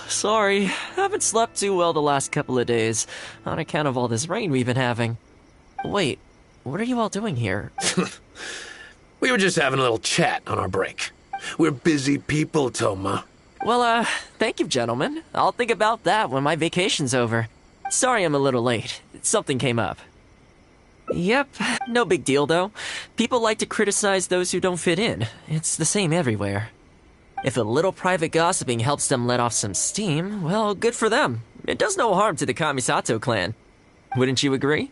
Sorry, haven't slept too well the last couple of days, on account of all this rain we've been having. Wait, what are you all doing here? We were just having a little chat on our break. We're busy people, Toma. Well, thank you, gentlemen. I'll think about that when my vacation's over. Sorry I'm a little late. Something came up. Yep, no big deal though. People like to criticize those who don't fit in. It's the same everywhere. If a little private gossiping helps them let off some steam, well, good for them. It does no harm to the Kamisato clan. Wouldn't you agree?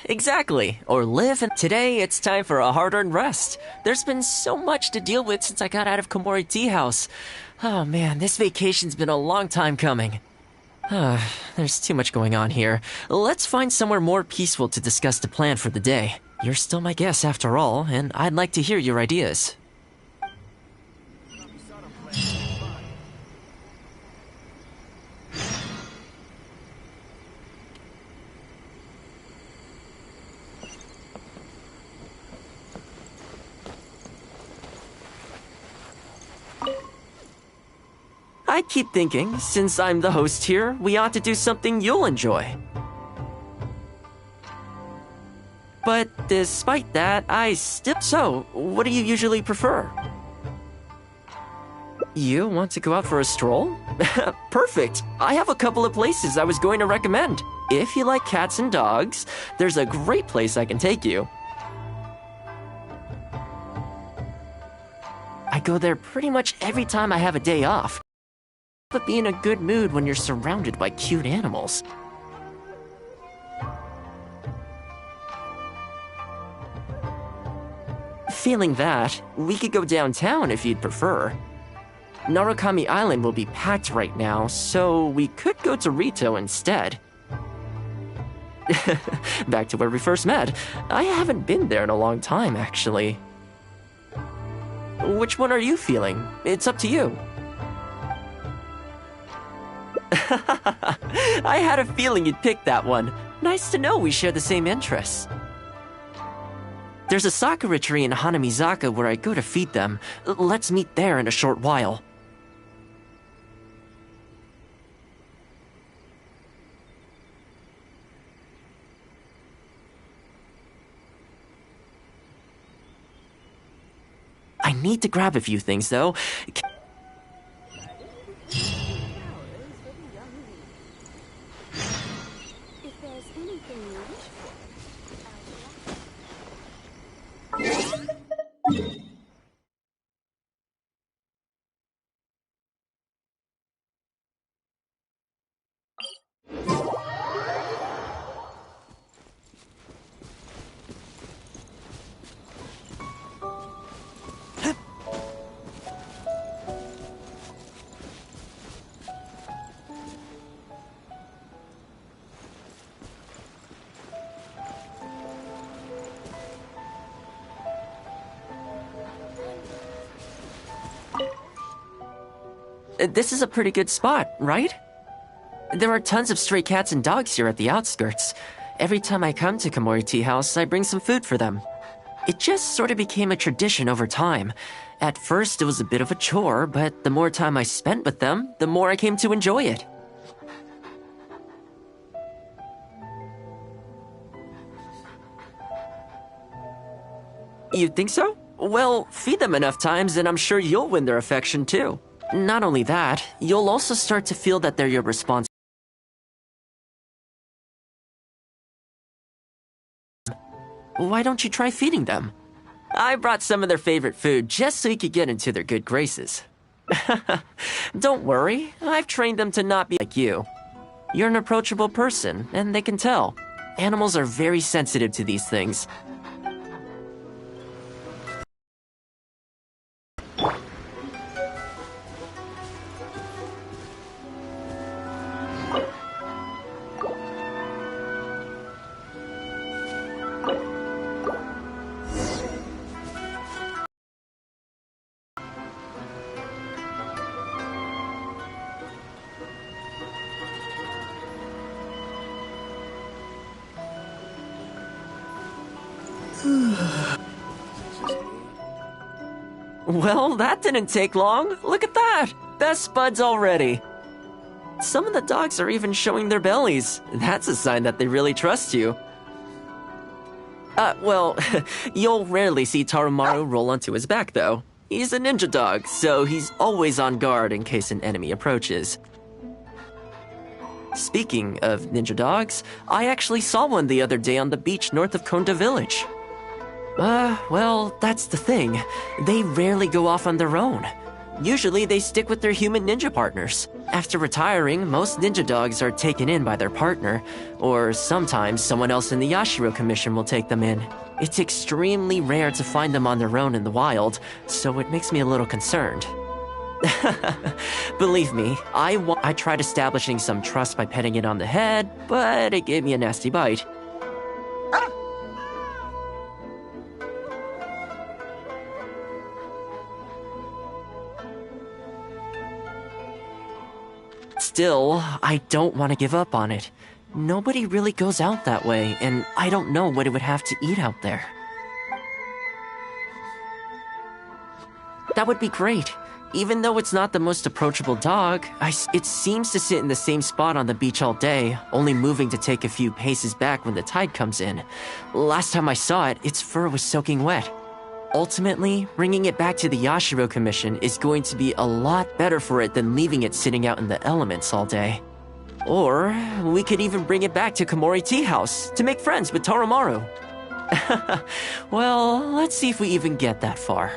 Exactly. Or live, and today it's time for a hard-earned rest. There's been so much to deal with since I got out of Komori Tea House. Oh man, this vacation's been a long time coming. There's too much going on here. Let's find somewhere more peaceful to discuss the plan for the day. You're still my guest after all, and I'd like to hear your ideas. I keep thinking, since I'm the host here, we ought to do something you'll enjoy. But despite that, I still... So, what do you usually prefer? You want to go out for a stroll? Perfect. I have a couple of places I was going to recommend. If you like cats and dogs, there's a great place I can take you. I go there pretty much every time I have a day off. But be in a good mood when you're surrounded by cute animals. Feeling that, we could go downtown if you'd prefer. Narukami Island will be packed right now, so we could go to Rito instead. Back to where we first met. I haven't been there in a long time, actually. Which one are you feeling? It's up to you. I had a feeling you'd pick that one. Nice to know we share the same interests. There's a sakura tree in Hanamizaka where I go to feed them. Let's meet there in a short while. I need to grab a few things, though. This is a pretty good spot, right? There are tons of stray cats and dogs here at the outskirts. Every time I come to Komori Tea House, I bring some food for them. It just sort of became a tradition over time. At first, it was a bit of a chore, but the more time I spent with them, the more I came to enjoy it. You think so? Well, feed them enough times and I'm sure you'll win their affection too. Not only that, you'll also start to feel that they're your responsibility. Why don't you try feeding them? I brought some of their favorite food just so you could get into their good graces. Don't worry, I've trained them to not be like you. You're an approachable person, and they can tell. Animals are very sensitive to these things. Well, that didn't take long. Look at that! Best buds already. Some of the dogs are even showing their bellies. That's a sign that they really trust you. Well, you'll rarely see Tarumaru roll onto his back, though. He's a ninja dog, so he's always on guard in case an enemy approaches. Speaking of ninja dogs, I actually saw one the other day on the beach north of Konda Village. Well, that's the thing. They rarely go off on their own. Usually they stick with their human ninja partners. After retiring, most ninja dogs are taken in by their partner, or sometimes someone else in the Yashiro Commission will take them in. It's extremely rare to find them on their own in the wild, so it makes me a little concerned. Believe me, I tried establishing some trust by petting it on the head, but it gave me a nasty bite. Still, I don't want to give up on it. Nobody really goes out that way, and I don't know what it would have to eat out there. That would be great. Even though it's not the most approachable dog, it seems to sit in the same spot on the beach all day, only moving to take a few paces back when the tide comes in. Last time I saw it, its fur was soaking wet. Ultimately, bringing it back to the Yashiro Commission is going to be a lot better for it than leaving it sitting out in the elements all day. Or we could even bring it back to Komori Tea House to make friends with Toromaru. Well, let's see if we even get that far.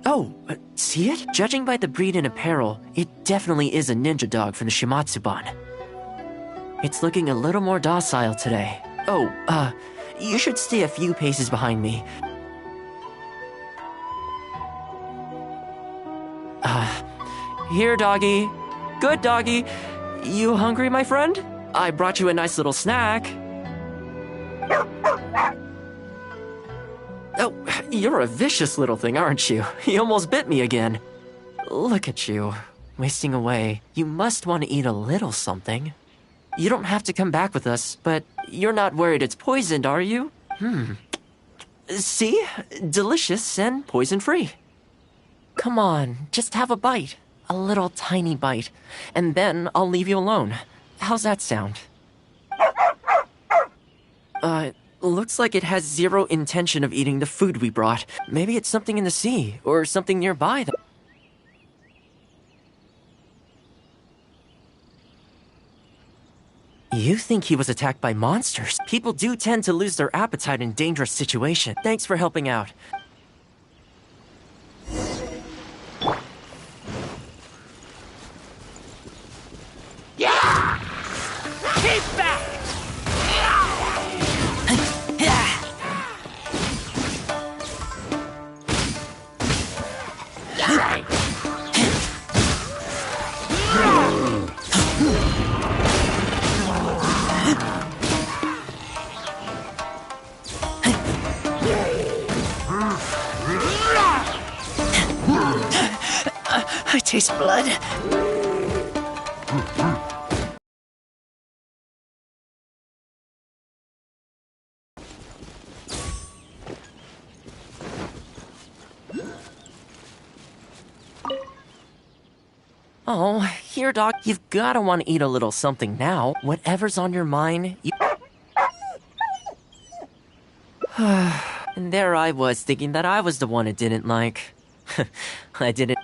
Oh, see it? Judging by the breed and apparel, it definitely is a ninja dog from the Shimatsuban. It's looking a little more docile today. Oh, you should stay a few paces behind me. Here, doggy. Good doggy. You hungry, my friend? I brought you a nice little snack. Oh, you're a vicious little thing, aren't you? You almost bit me again. Look at you, wasting away. You must want to eat a little something. You don't have to come back with us, but you're not worried it's poisoned, are you? See? Delicious and poison-free. Come on, just have a bite. A little tiny bite. And then I'll leave you alone. How's that sound? Looks like it has zero intention of eating the food we brought. Maybe it's something in the sea, or something nearby that... You think he was attacked by monsters? People do tend to lose their appetite in dangerous situations. Thanks for helping out. Yeah! Keep back! I taste blood. Oh, here, dog. You've gotta want to eat a little something now. Whatever's on your mind, you... And there I was, thinking that I was the one it didn't like. I didn't...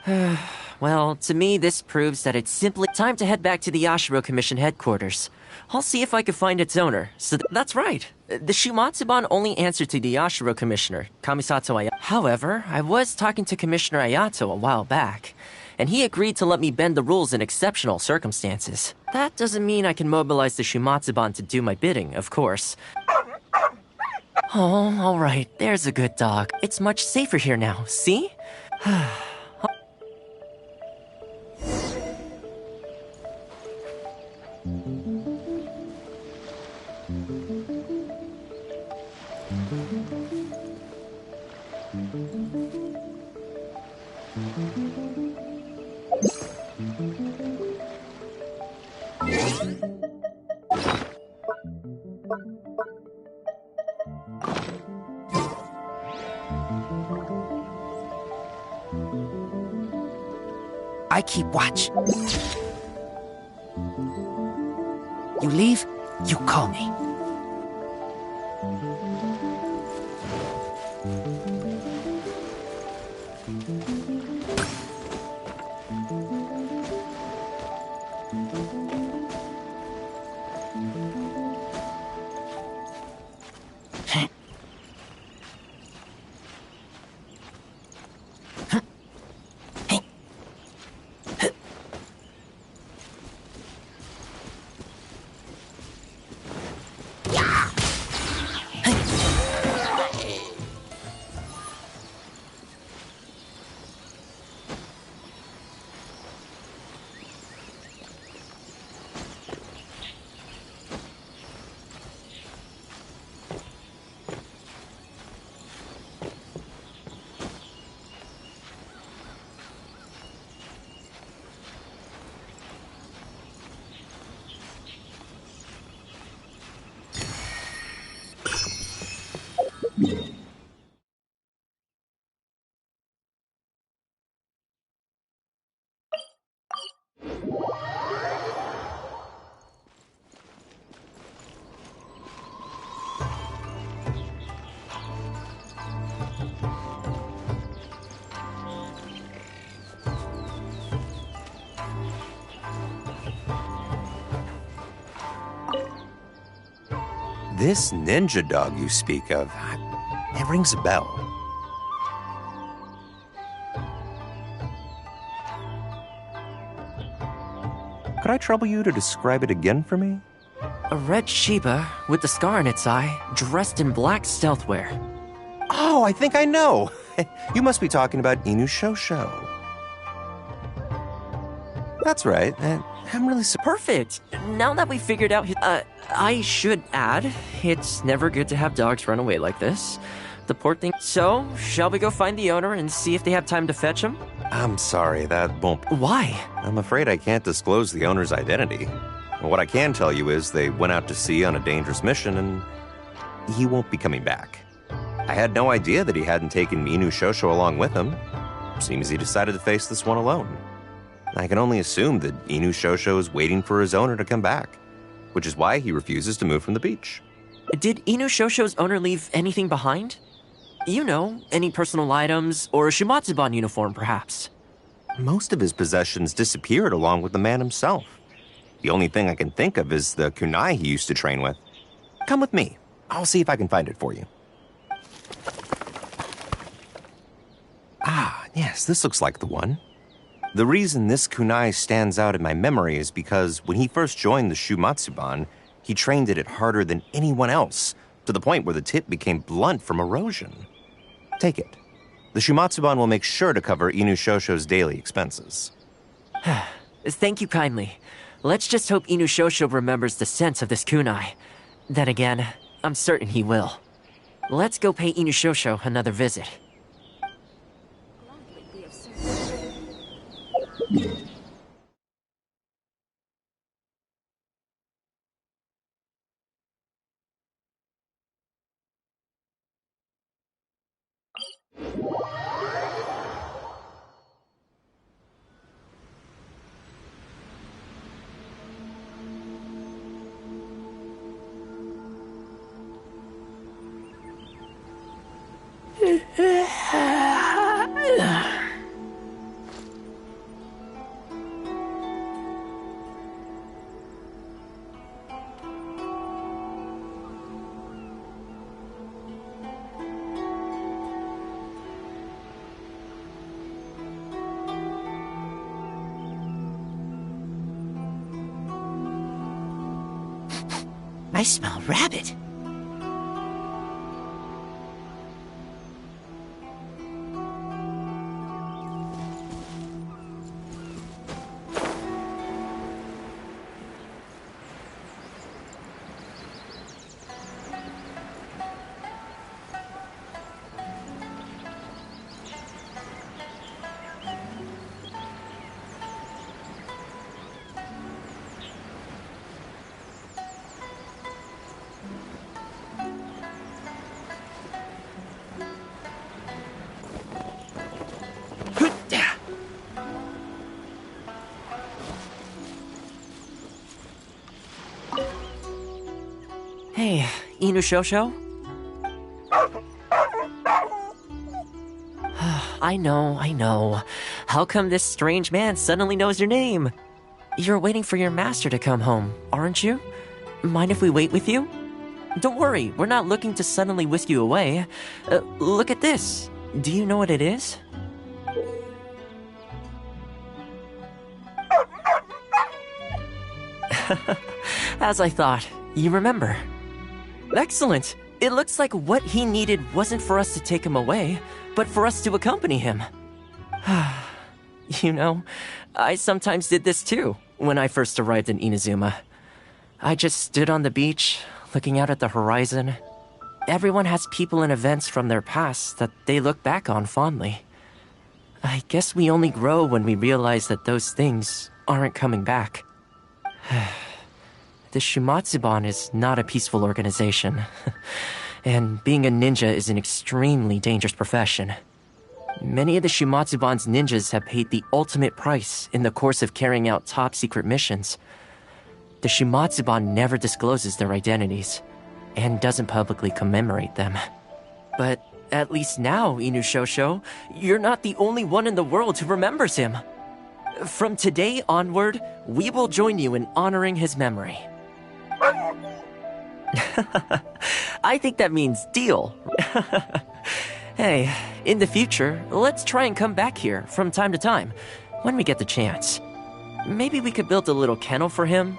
Well, to me, this proves that it's simply time to head back to the Yashiro Commission headquarters. I'll see if I can find its owner. So that's right. The Shimatsuban only answered to the Yashiro Commissioner, Kamisato Ayato. However, I was talking to Commissioner Ayato a while back, and he agreed to let me bend the rules in exceptional circumstances. That doesn't mean I can mobilize the Shimatsuban to do my bidding, of course. Oh, alright, there's a good dog. It's much safer here now, see? I keep watch. You leave, you call me. This ninja dog you speak of, it rings a bell. Could I trouble you to describe it again for me? A red Shiba with a scar in its eye, dressed in black stealth wear. Oh, I think I know. You must be talking about Inu Shosho. That's right. I'm really Perfect. Now that we figured out I should add, it's never good to have dogs run away like this. The poor thing. So, shall we go find the owner and see if they have time to fetch him? I'm sorry, that won't... Why? I'm afraid I can't disclose the owner's identity. What I can tell you is they went out to sea on a dangerous mission and he won't be coming back. I had no idea that he hadn't taken Inu Shosho along with him. Seems he decided to face this one alone. I can only assume that Inu Shosho is waiting for his owner to come back, which is why he refuses to move from the beach. Did Inu Shosho's owner leave anything behind? You know, any personal items or a Shumatsuban uniform, perhaps? Most of his possessions disappeared along with the man himself. The only thing I can think of is the kunai he used to train with. Come with me. I'll see if I can find it for you. Ah, yes, this looks like the one. The reason this kunai stands out in my memory is because when he first joined the Shumatsuban, he trained it harder than anyone else, to the point where the tip became blunt from erosion. Take it. The Shumatsuban will make sure to cover Inu Shosho's daily expenses. Thank you kindly. Let's just hope Inu Shosho remembers the sense of this kunai. Then again, I'm certain he will. Let's go pay Inu Shosho another visit. I smell rabbit. Hey, Inu Shosho? I know. How come this strange man suddenly knows your name? You're waiting for your master to come home, aren't you? Mind if we wait with you? Don't worry, we're not looking to suddenly whisk you away. Look at this. Do you know what it is? As I thought, you remember. Excellent! It looks like what he needed wasn't for us to take him away, but for us to accompany him. You know, I sometimes did this too, when I first arrived in Inazuma. I just stood on the beach, looking out at the horizon. Everyone has people and events from their past that they look back on fondly. I guess we only grow when we realize that those things aren't coming back. The Shumatsuban is not a peaceful organization, and being a ninja is an extremely dangerous profession. Many of the Shumatsuban's ninjas have paid the ultimate price in the course of carrying out top-secret missions. The Shumatsuban never discloses their identities, and doesn't publicly commemorate them. But at least now, Inu Shosho, you're not the only one in the world who remembers him. From today onward, we will join you in honoring his memory. I think that means deal. Hey, in the future, let's try and come back here from time to time, when we get the chance. Maybe we could build a little kennel for him.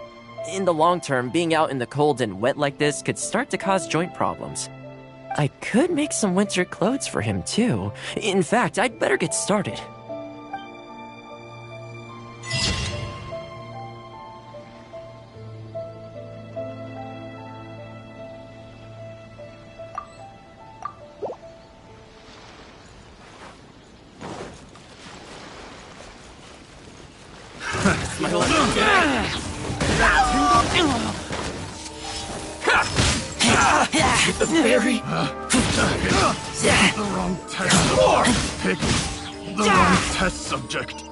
In the long term, being out in the cold and wet like this could start to cause joint problems. I could make some winter clothes for him too. In fact, I'd better get started. The berry. The wrong test. Pick the wrong test subject.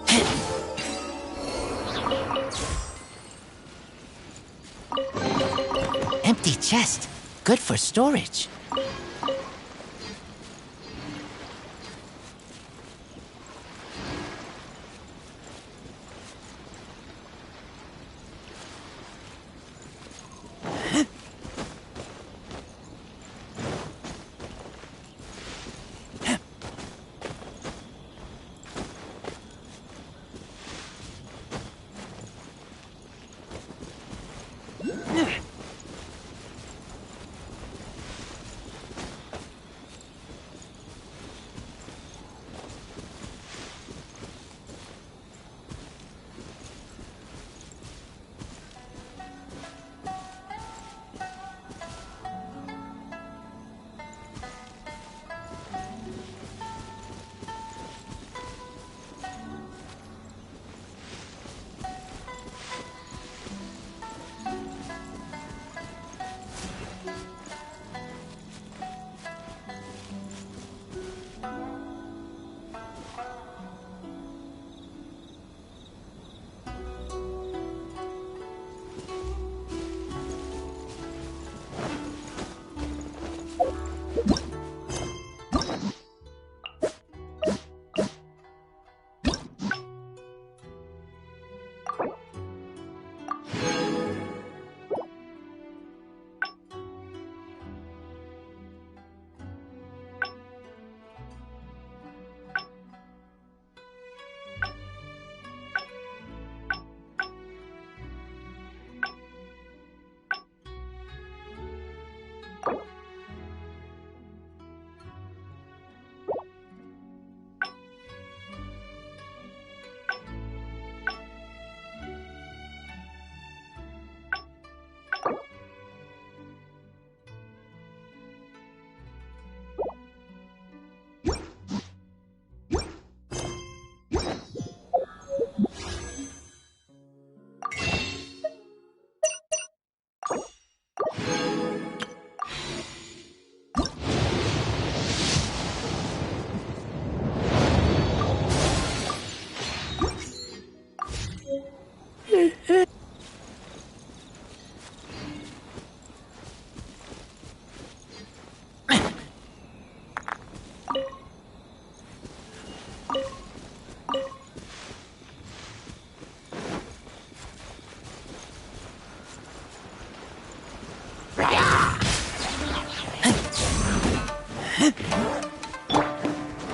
Empty chest. Good for storage.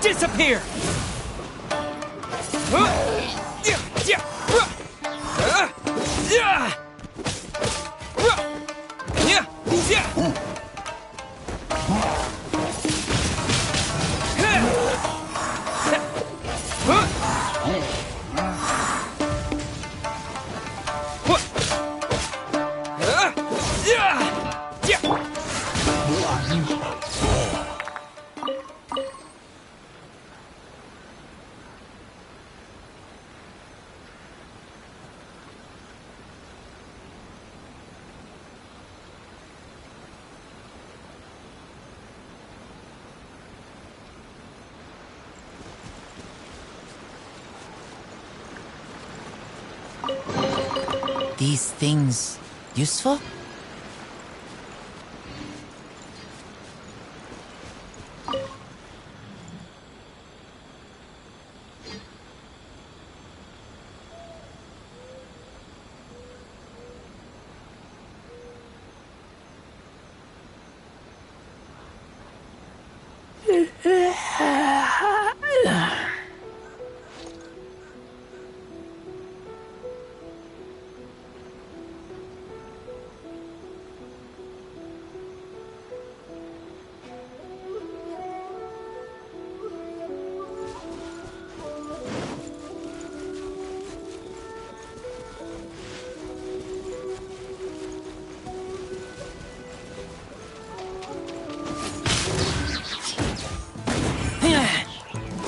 Disappear! These things useful?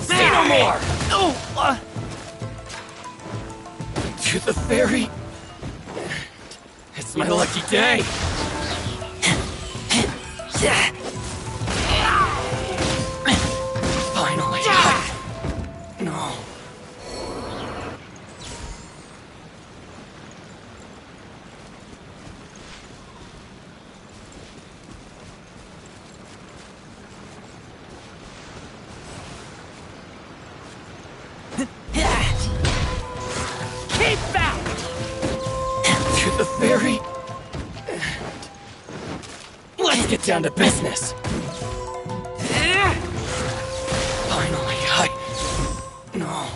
Say no more! To the ferry? It's my lucky day! Finally! No. Keep back! To the ferry? Let's get down to business! Finally, No.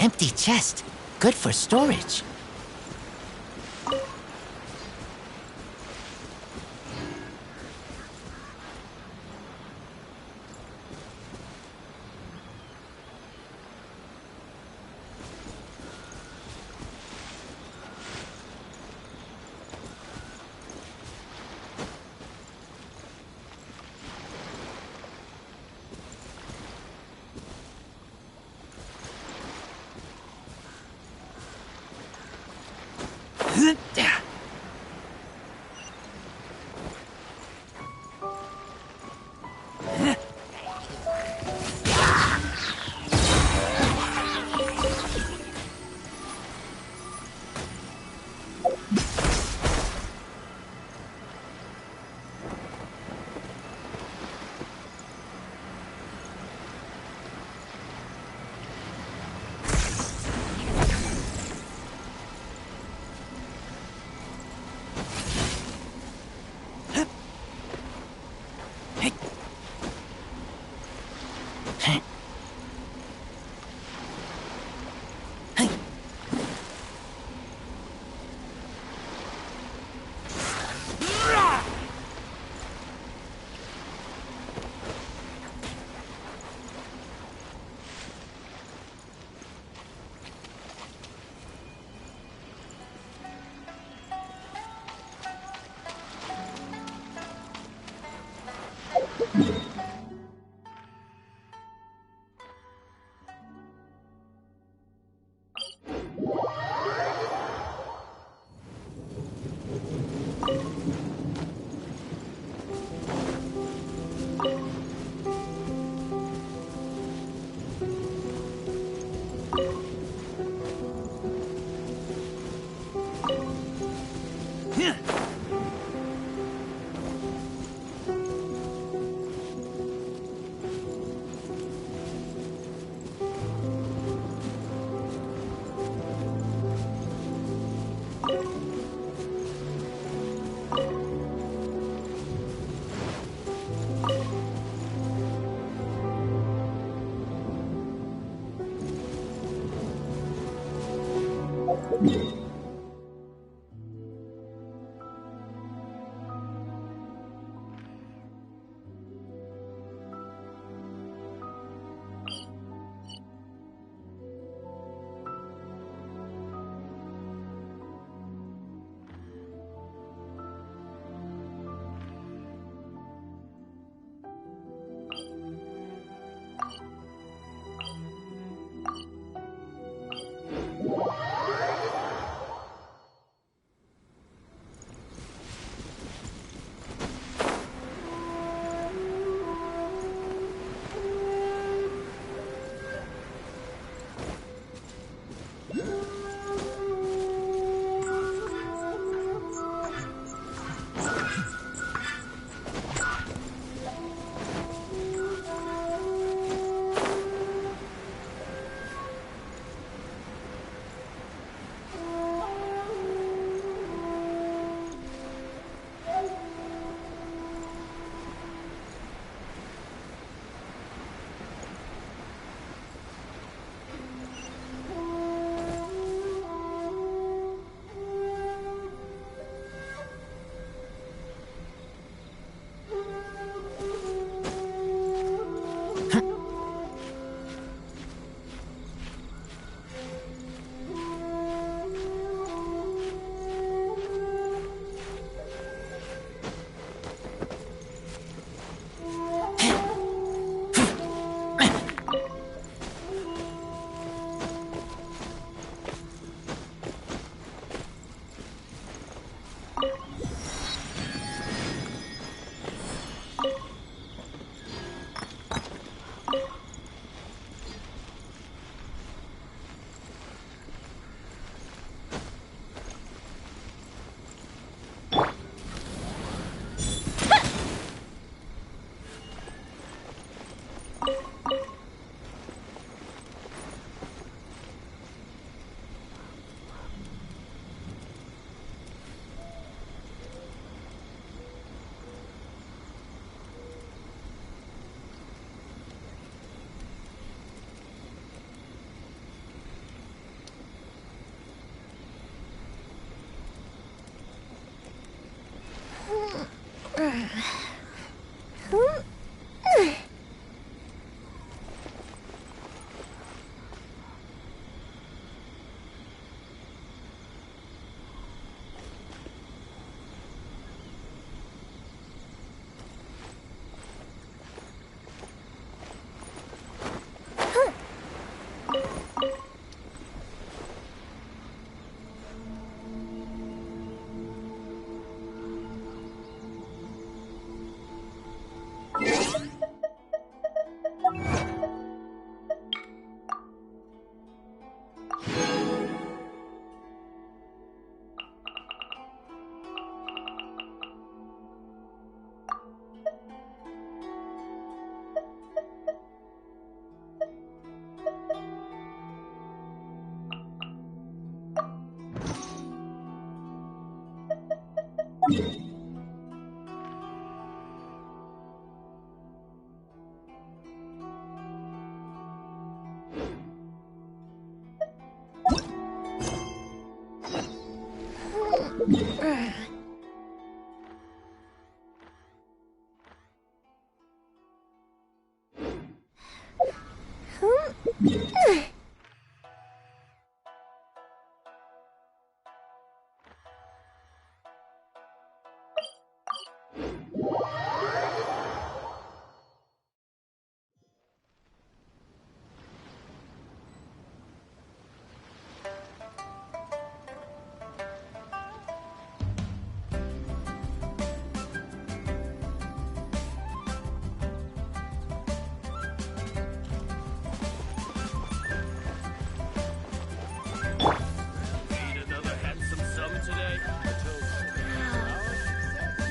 Empty chest. Good for storage.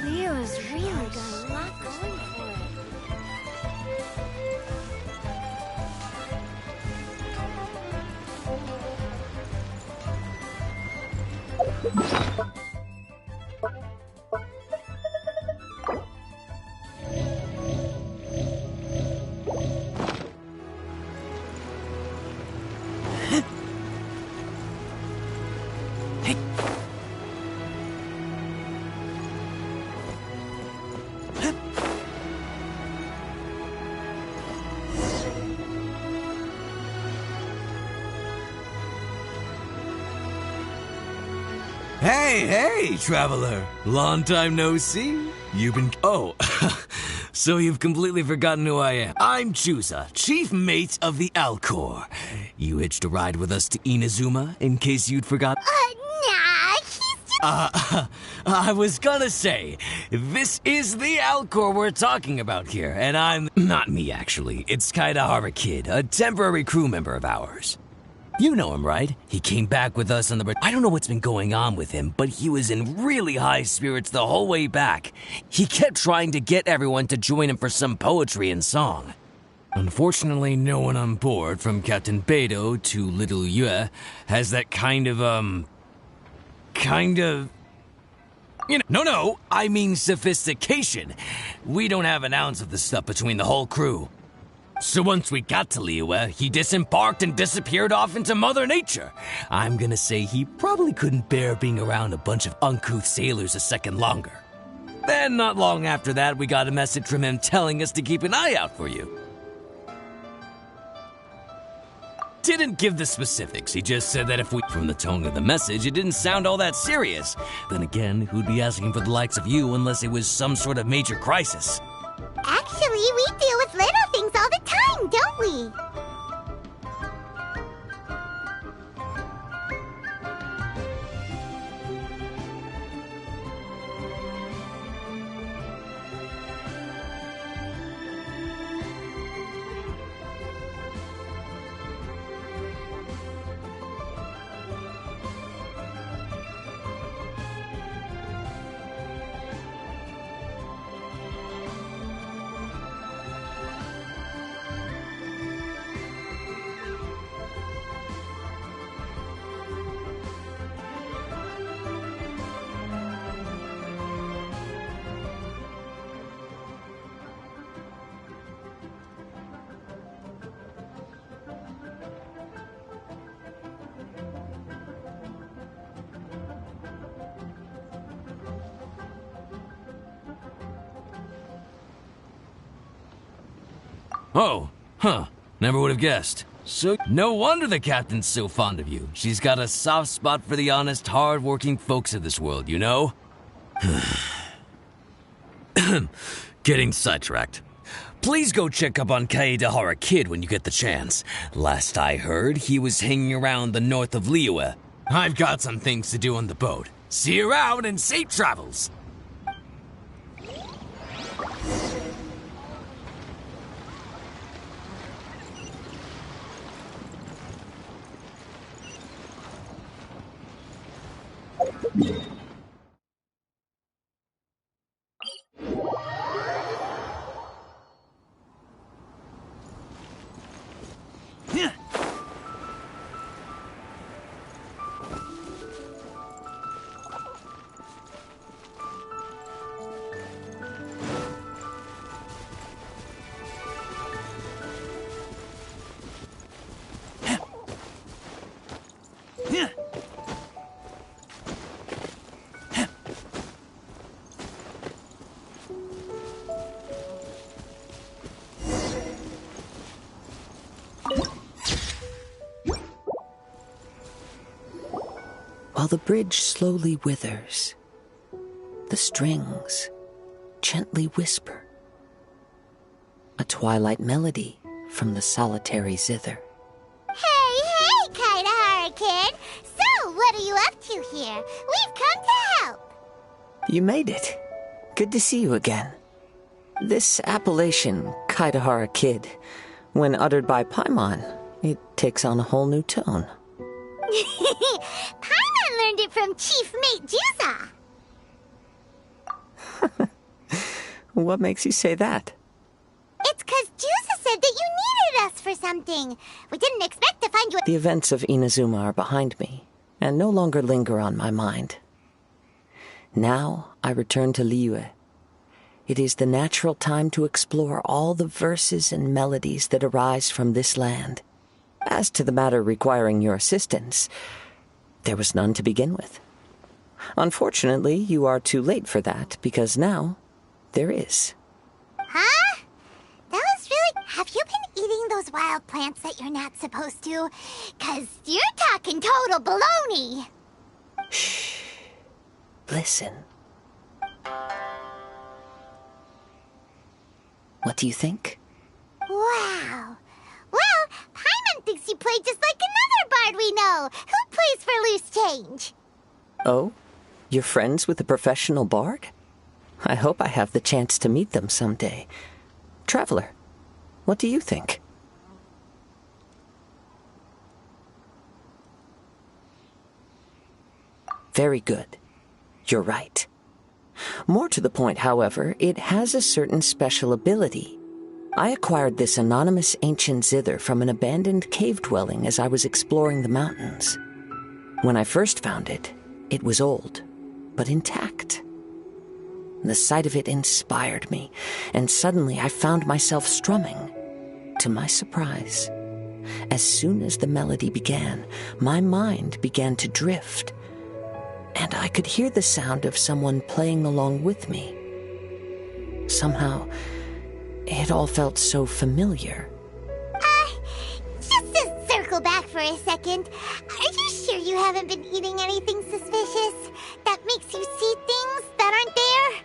Leo's really got a lot going for it. Hey, traveler. Long time no see. You've been... Oh, so you've completely forgotten who I am. I'm Chusa, chief mate of the Alcor. You hitched a ride with us to Inazuma, in case you'd forgotten? Nah, he's just... I was gonna say, this is the Alcor we're talking about here, and I'm... Not me, actually. It's Kaidahara Kid, a temporary crew member of ours. You know him, right? He came back with us on the... I don't know what's been going on with him, but he was in really high spirits the whole way back. He kept trying to get everyone to join him for some poetry and song. Unfortunately, no one on board, from Captain Beidou to Little Yue, has that kind of, You know, no, I mean sophistication. We don't have an ounce of the stuff between the whole crew. So once we got to Liyue, he disembarked and disappeared off into Mother Nature. I'm gonna say he probably couldn't bear being around a bunch of uncouth sailors a second longer. Then, not long after that, we got a message from him telling us to keep an eye out for you. Didn't give the specifics, he just said that if we... From the tone of the message, it didn't sound all that serious. Then again, who'd be asking for the likes of you unless it was some sort of major crisis? Actually, we deal with little things all the time, don't we? Oh, huh. Never would have guessed. So, no wonder the captain's so fond of you. She's got a soft spot for the honest, hard-working folks of this world, you know? Getting sidetracked. Please go check up on Kaedahara Kid when you get the chance. Last I heard, he was hanging around the north of Liyue. I've got some things to do on the boat. See you around and safe travels! While the bridge slowly withers, the strings gently whisper a twilight melody from the solitary zither. Hey, Kaedahara Kid! So, what are you up to here? We've come to help! You made it. Good to see you again. This appellation, Kaedahara Kid, when uttered by Paimon, it takes on a whole new tone. Paimon learned it from Chief Mate Juza. What makes you say that? It's 'cause Juza said that you needed us for something. We didn't expect to find you. The events of Inazuma are behind me, and no longer linger on my mind. Now I return to Liyue. It is the natural time to explore all the verses and melodies that arise from this land. As to the matter requiring your assistance, there was none to begin with. Unfortunately, you are too late for that, because now there is. Huh? That was really... Have you been eating those wild plants that you're not supposed to? 'Cause you're talking total baloney. Shh. Listen. What do you think? Wow. Well, Paimon thinks you play just like another bard we know, who plays for loose change. Oh? You're friends with a professional bard? I hope I have the chance to meet them someday. Traveler, what do you think? Very good. You're right. More to the point, however, it has a certain special ability. I acquired this anonymous ancient zither from an abandoned cave dwelling as I was exploring the mountains. When I first found it, it was old, but intact. The sight of it inspired me, and suddenly I found myself strumming. To my surprise, as soon as the melody began, my mind began to drift, and I could hear the sound of someone playing along with me. Somehow, it all felt so familiar. Just to circle back for a second, are you sure you haven't been eating anything suspicious that makes you see things that aren't there?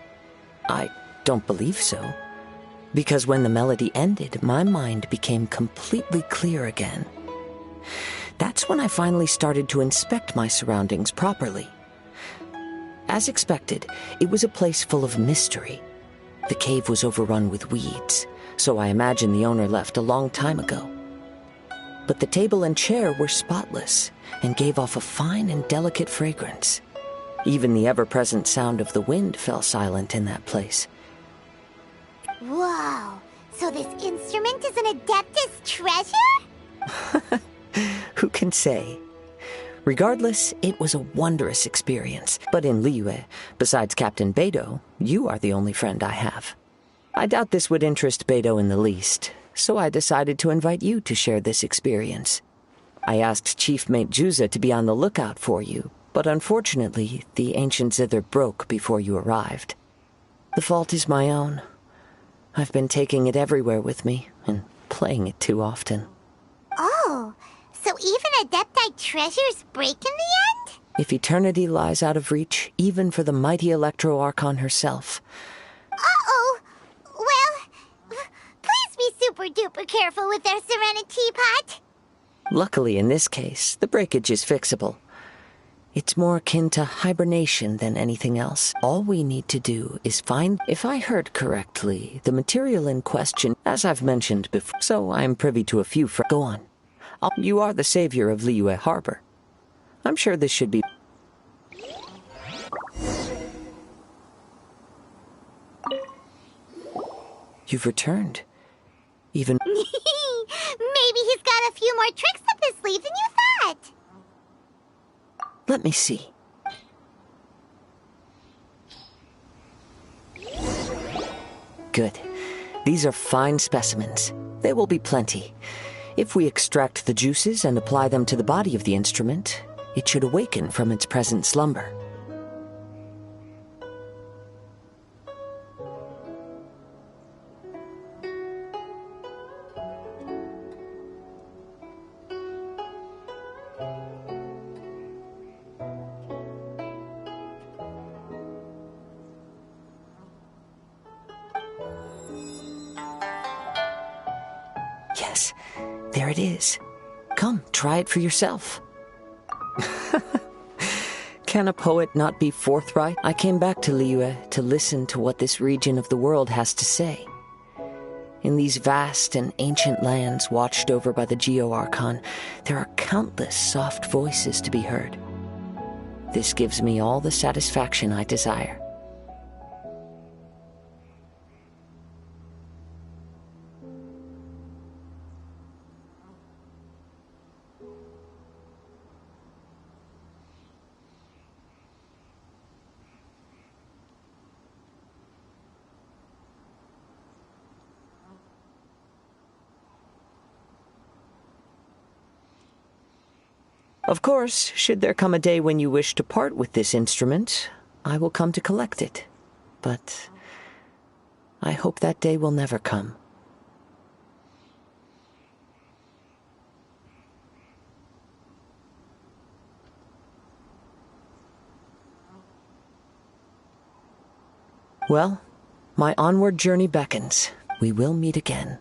I don't believe so. Because when the melody ended, my mind became completely clear again. That's when I finally started to inspect my surroundings properly. As expected, it was a place full of mystery. The cave was overrun with weeds, so I imagine the owner left a long time ago. But the table and chair were spotless and gave off a fine and delicate fragrance. Even the ever-present sound of the wind fell silent in that place. Whoa, so this instrument is an Adeptus treasure? Who can say? Regardless, it was a wondrous experience. But in Liyue, besides Captain Beidou, you are the only friend I have. I doubt this would interest Beidou in the least, so I decided to invite you to share this experience. I asked Chief Mate Juza to be on the lookout for you, but unfortunately, the ancient zither broke before you arrived. The fault is my own. I've been taking it everywhere with me, and playing it too often. Oh, so even Adepti treasures break in the end? If eternity lies out of reach, even for the mighty Electro Archon herself. Uh-oh. Well, please be super duper careful with our Serenity Teapot. Luckily, in this case, the breakage is fixable. It's more akin to hibernation than anything else. All we need to do is find, if I heard correctly, the material in question, as I've mentioned before, so I'm privy to a few Go on. You are the savior of Liyue Harbor. I'm sure this should be... You've returned. Even... Maybe he's got a few more tricks up his sleeve than you thought. Let me see. Good. These are fine specimens. There will be plenty. If we extract the juices and apply them to the body of the instrument, it should awaken from its present slumber. Yes, there it is. Come, try it for yourself. Can a poet not be forthright? I came back to Liyue to listen to what this region of the world has to say. In these vast and ancient lands watched over by the Geo-Archon, there are countless soft voices to be heard. This gives me all the satisfaction I desire. Of course, should there come a day when you wish to part with this instrument, I will come to collect it. But I hope that day will never come. Well, my onward journey beckons. We will meet again.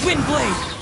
Wind blade!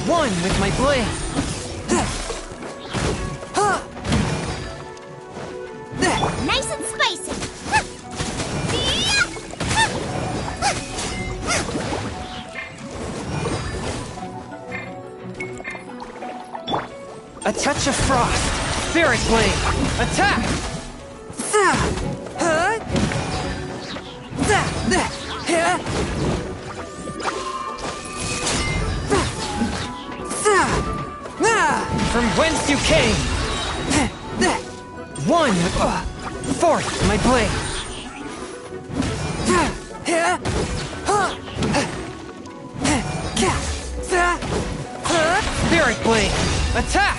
One with my blade! Nice and spicy! A touch of frost! Spirit blade! Attack! From whence you came! One with forth my blade! Spirit blade! Attack!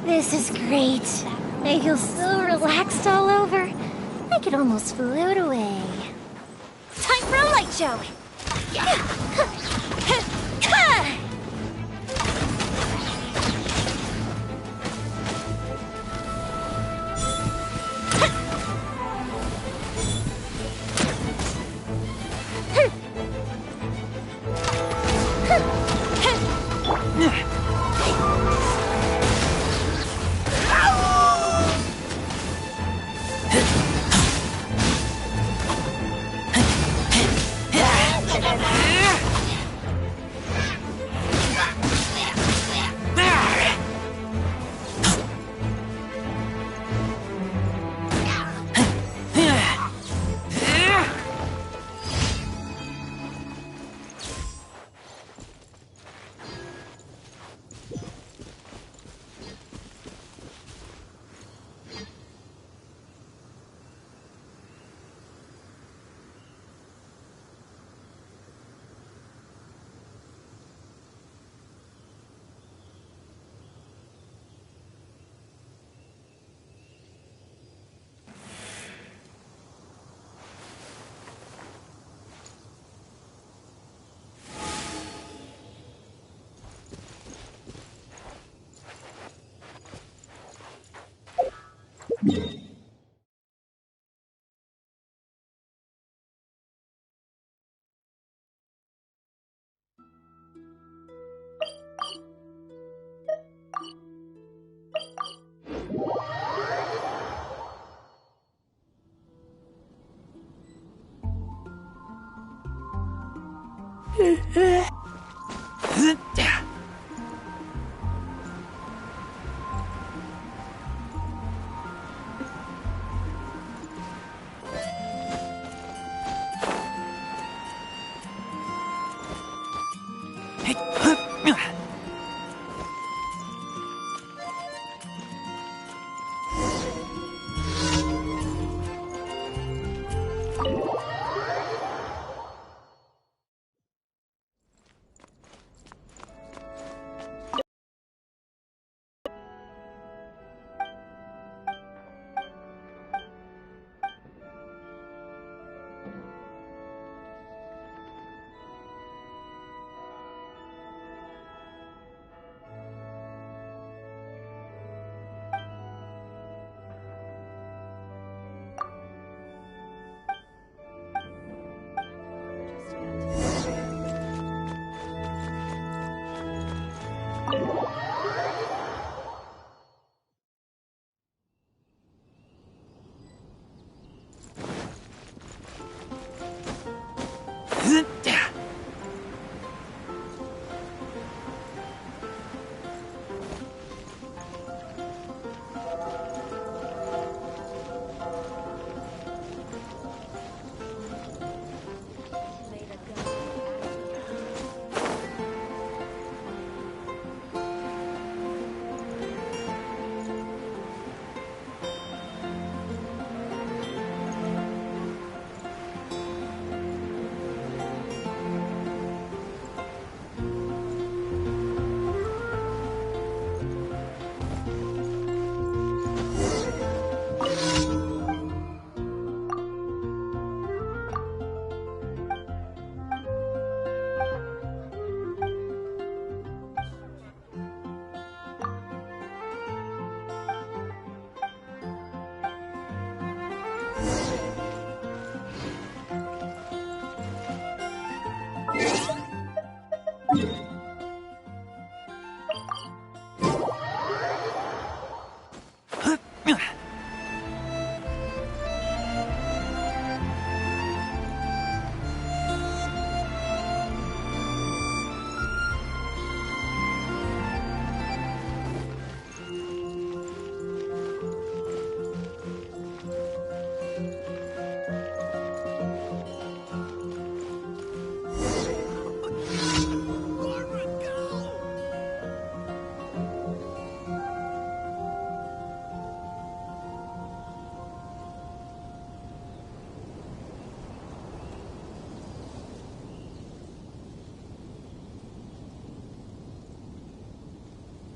This is great. I feel so relaxed all over. I could almost float away. Time for a light show!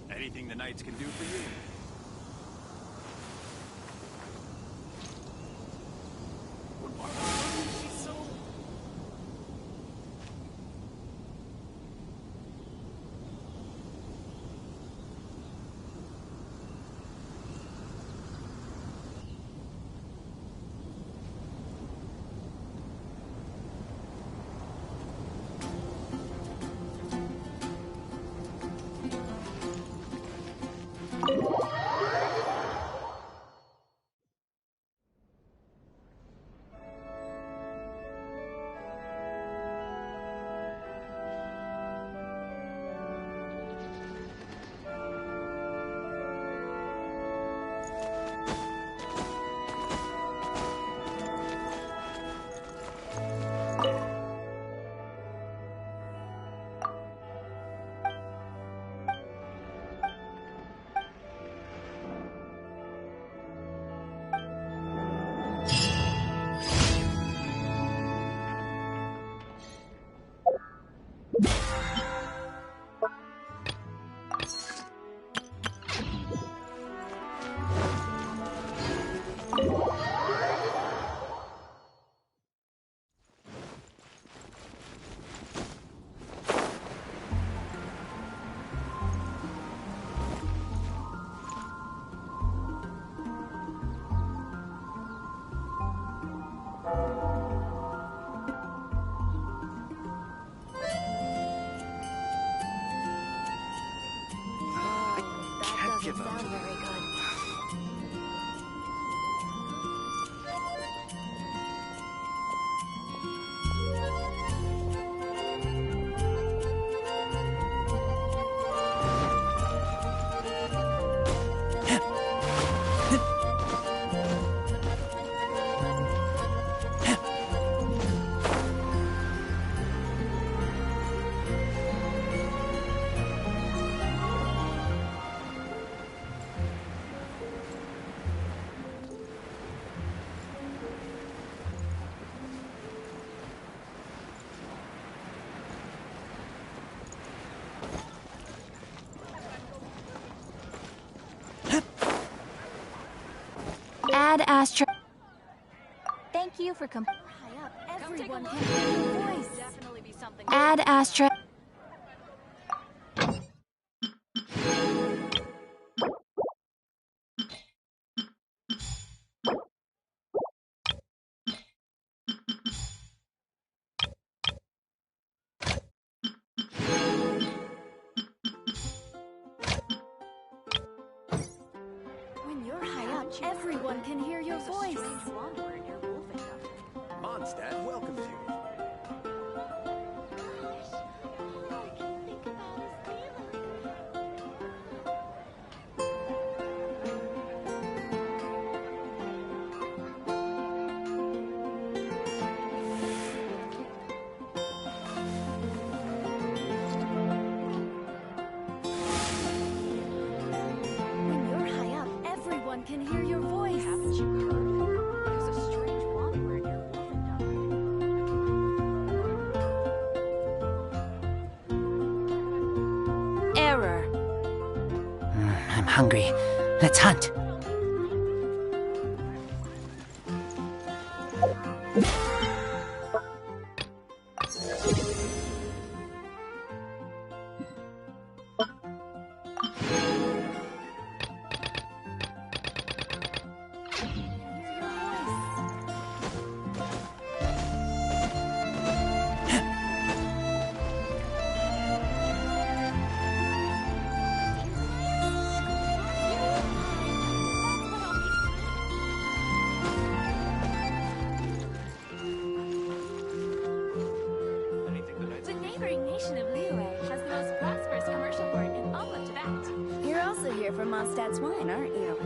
Anything the Knights can do for you? Give up. Sound very good. Add Astra. Thank you for high up. Everyone can hear your voice. Definitely be something. Add Astra. When you're high up, everyone can hear your voice. Mondstadt welcomes you. When you're high up, everyone can hear your voice. Haven't you heard? There's a strange wanderer near Wolfendom. Error. I'm hungry. Let's hunt. neighboring nation of Liyue has the most prosperous commercial port in all of Tibet. You're also here for Mondstadt's wine, aren't you?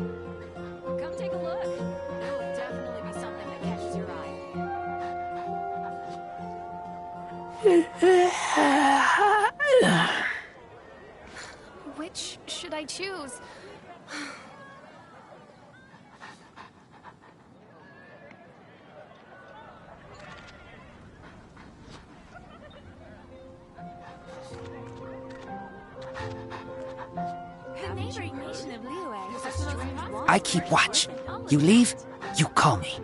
Come take a look. There will definitely be something that catches your eye. Which should I choose? The neighboring nation of Liyue has the most prosperous I keep watch. You leave, you call me.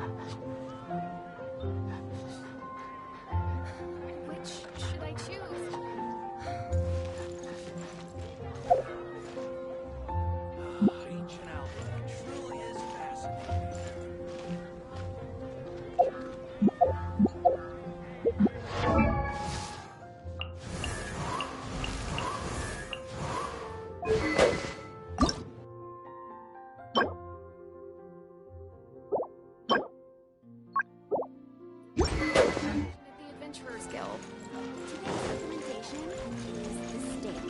Which should I choose? The Adventurers Guild. Today's recommendation is the steak.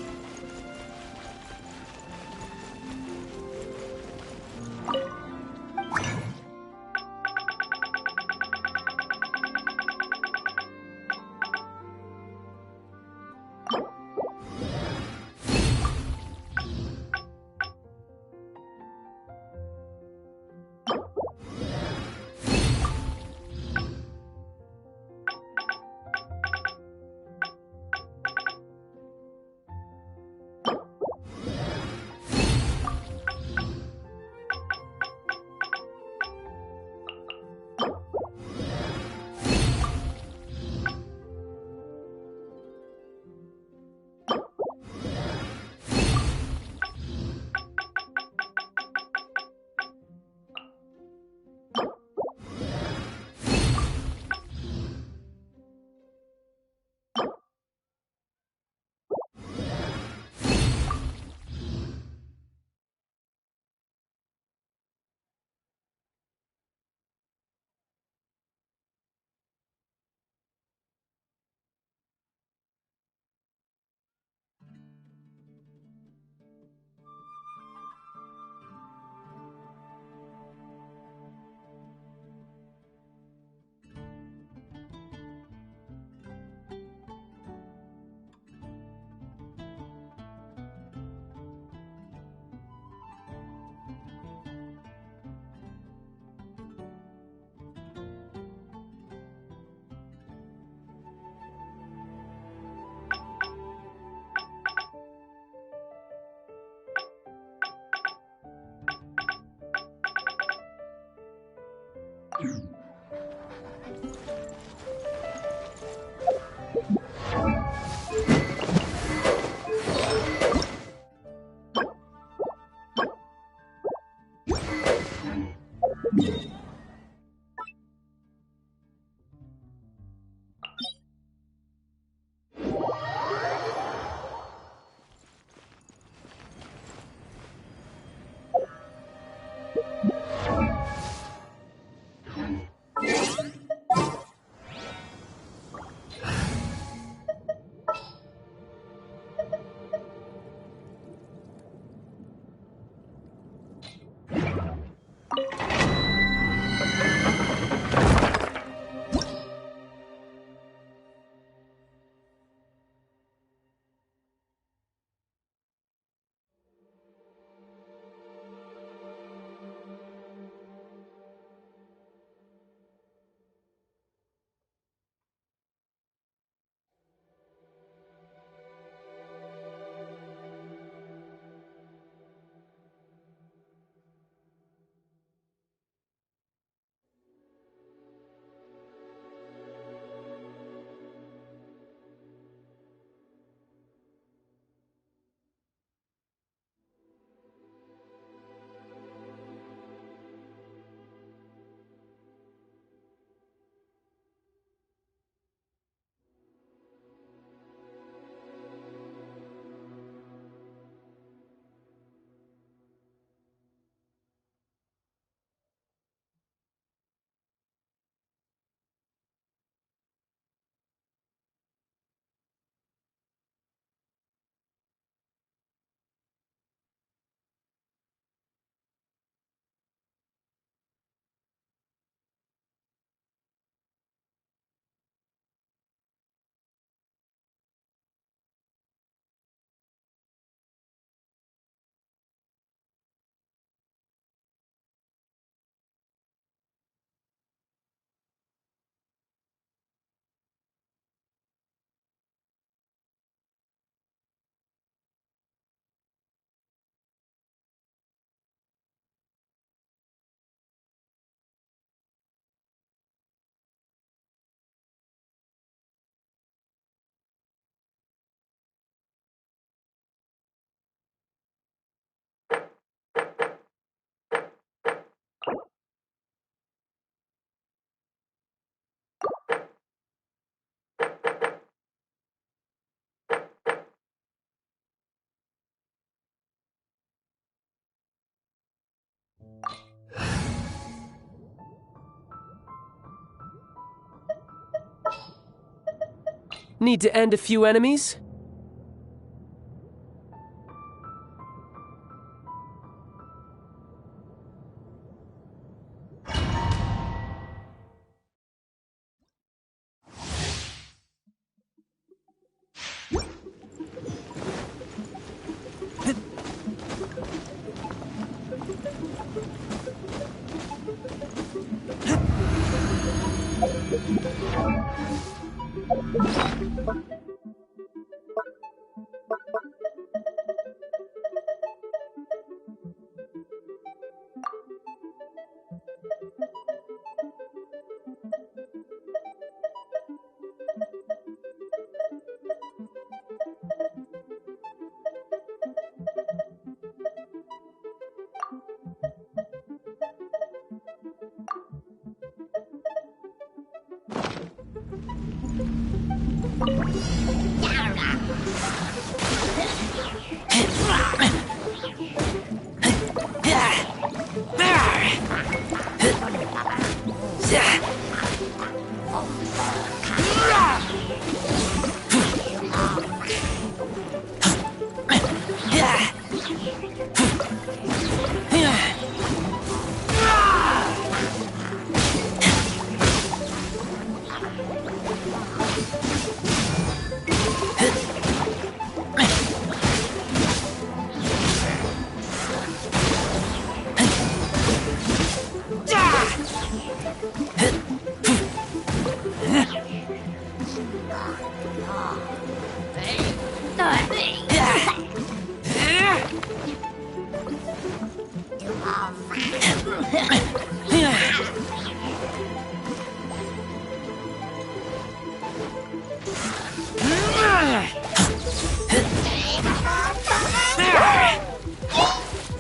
Need to end a few enemies?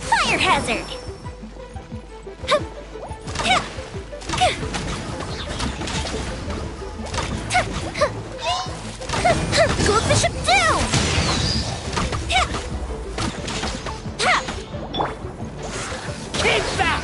Fire hazard! Goldfish down! Kick back!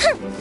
Huh?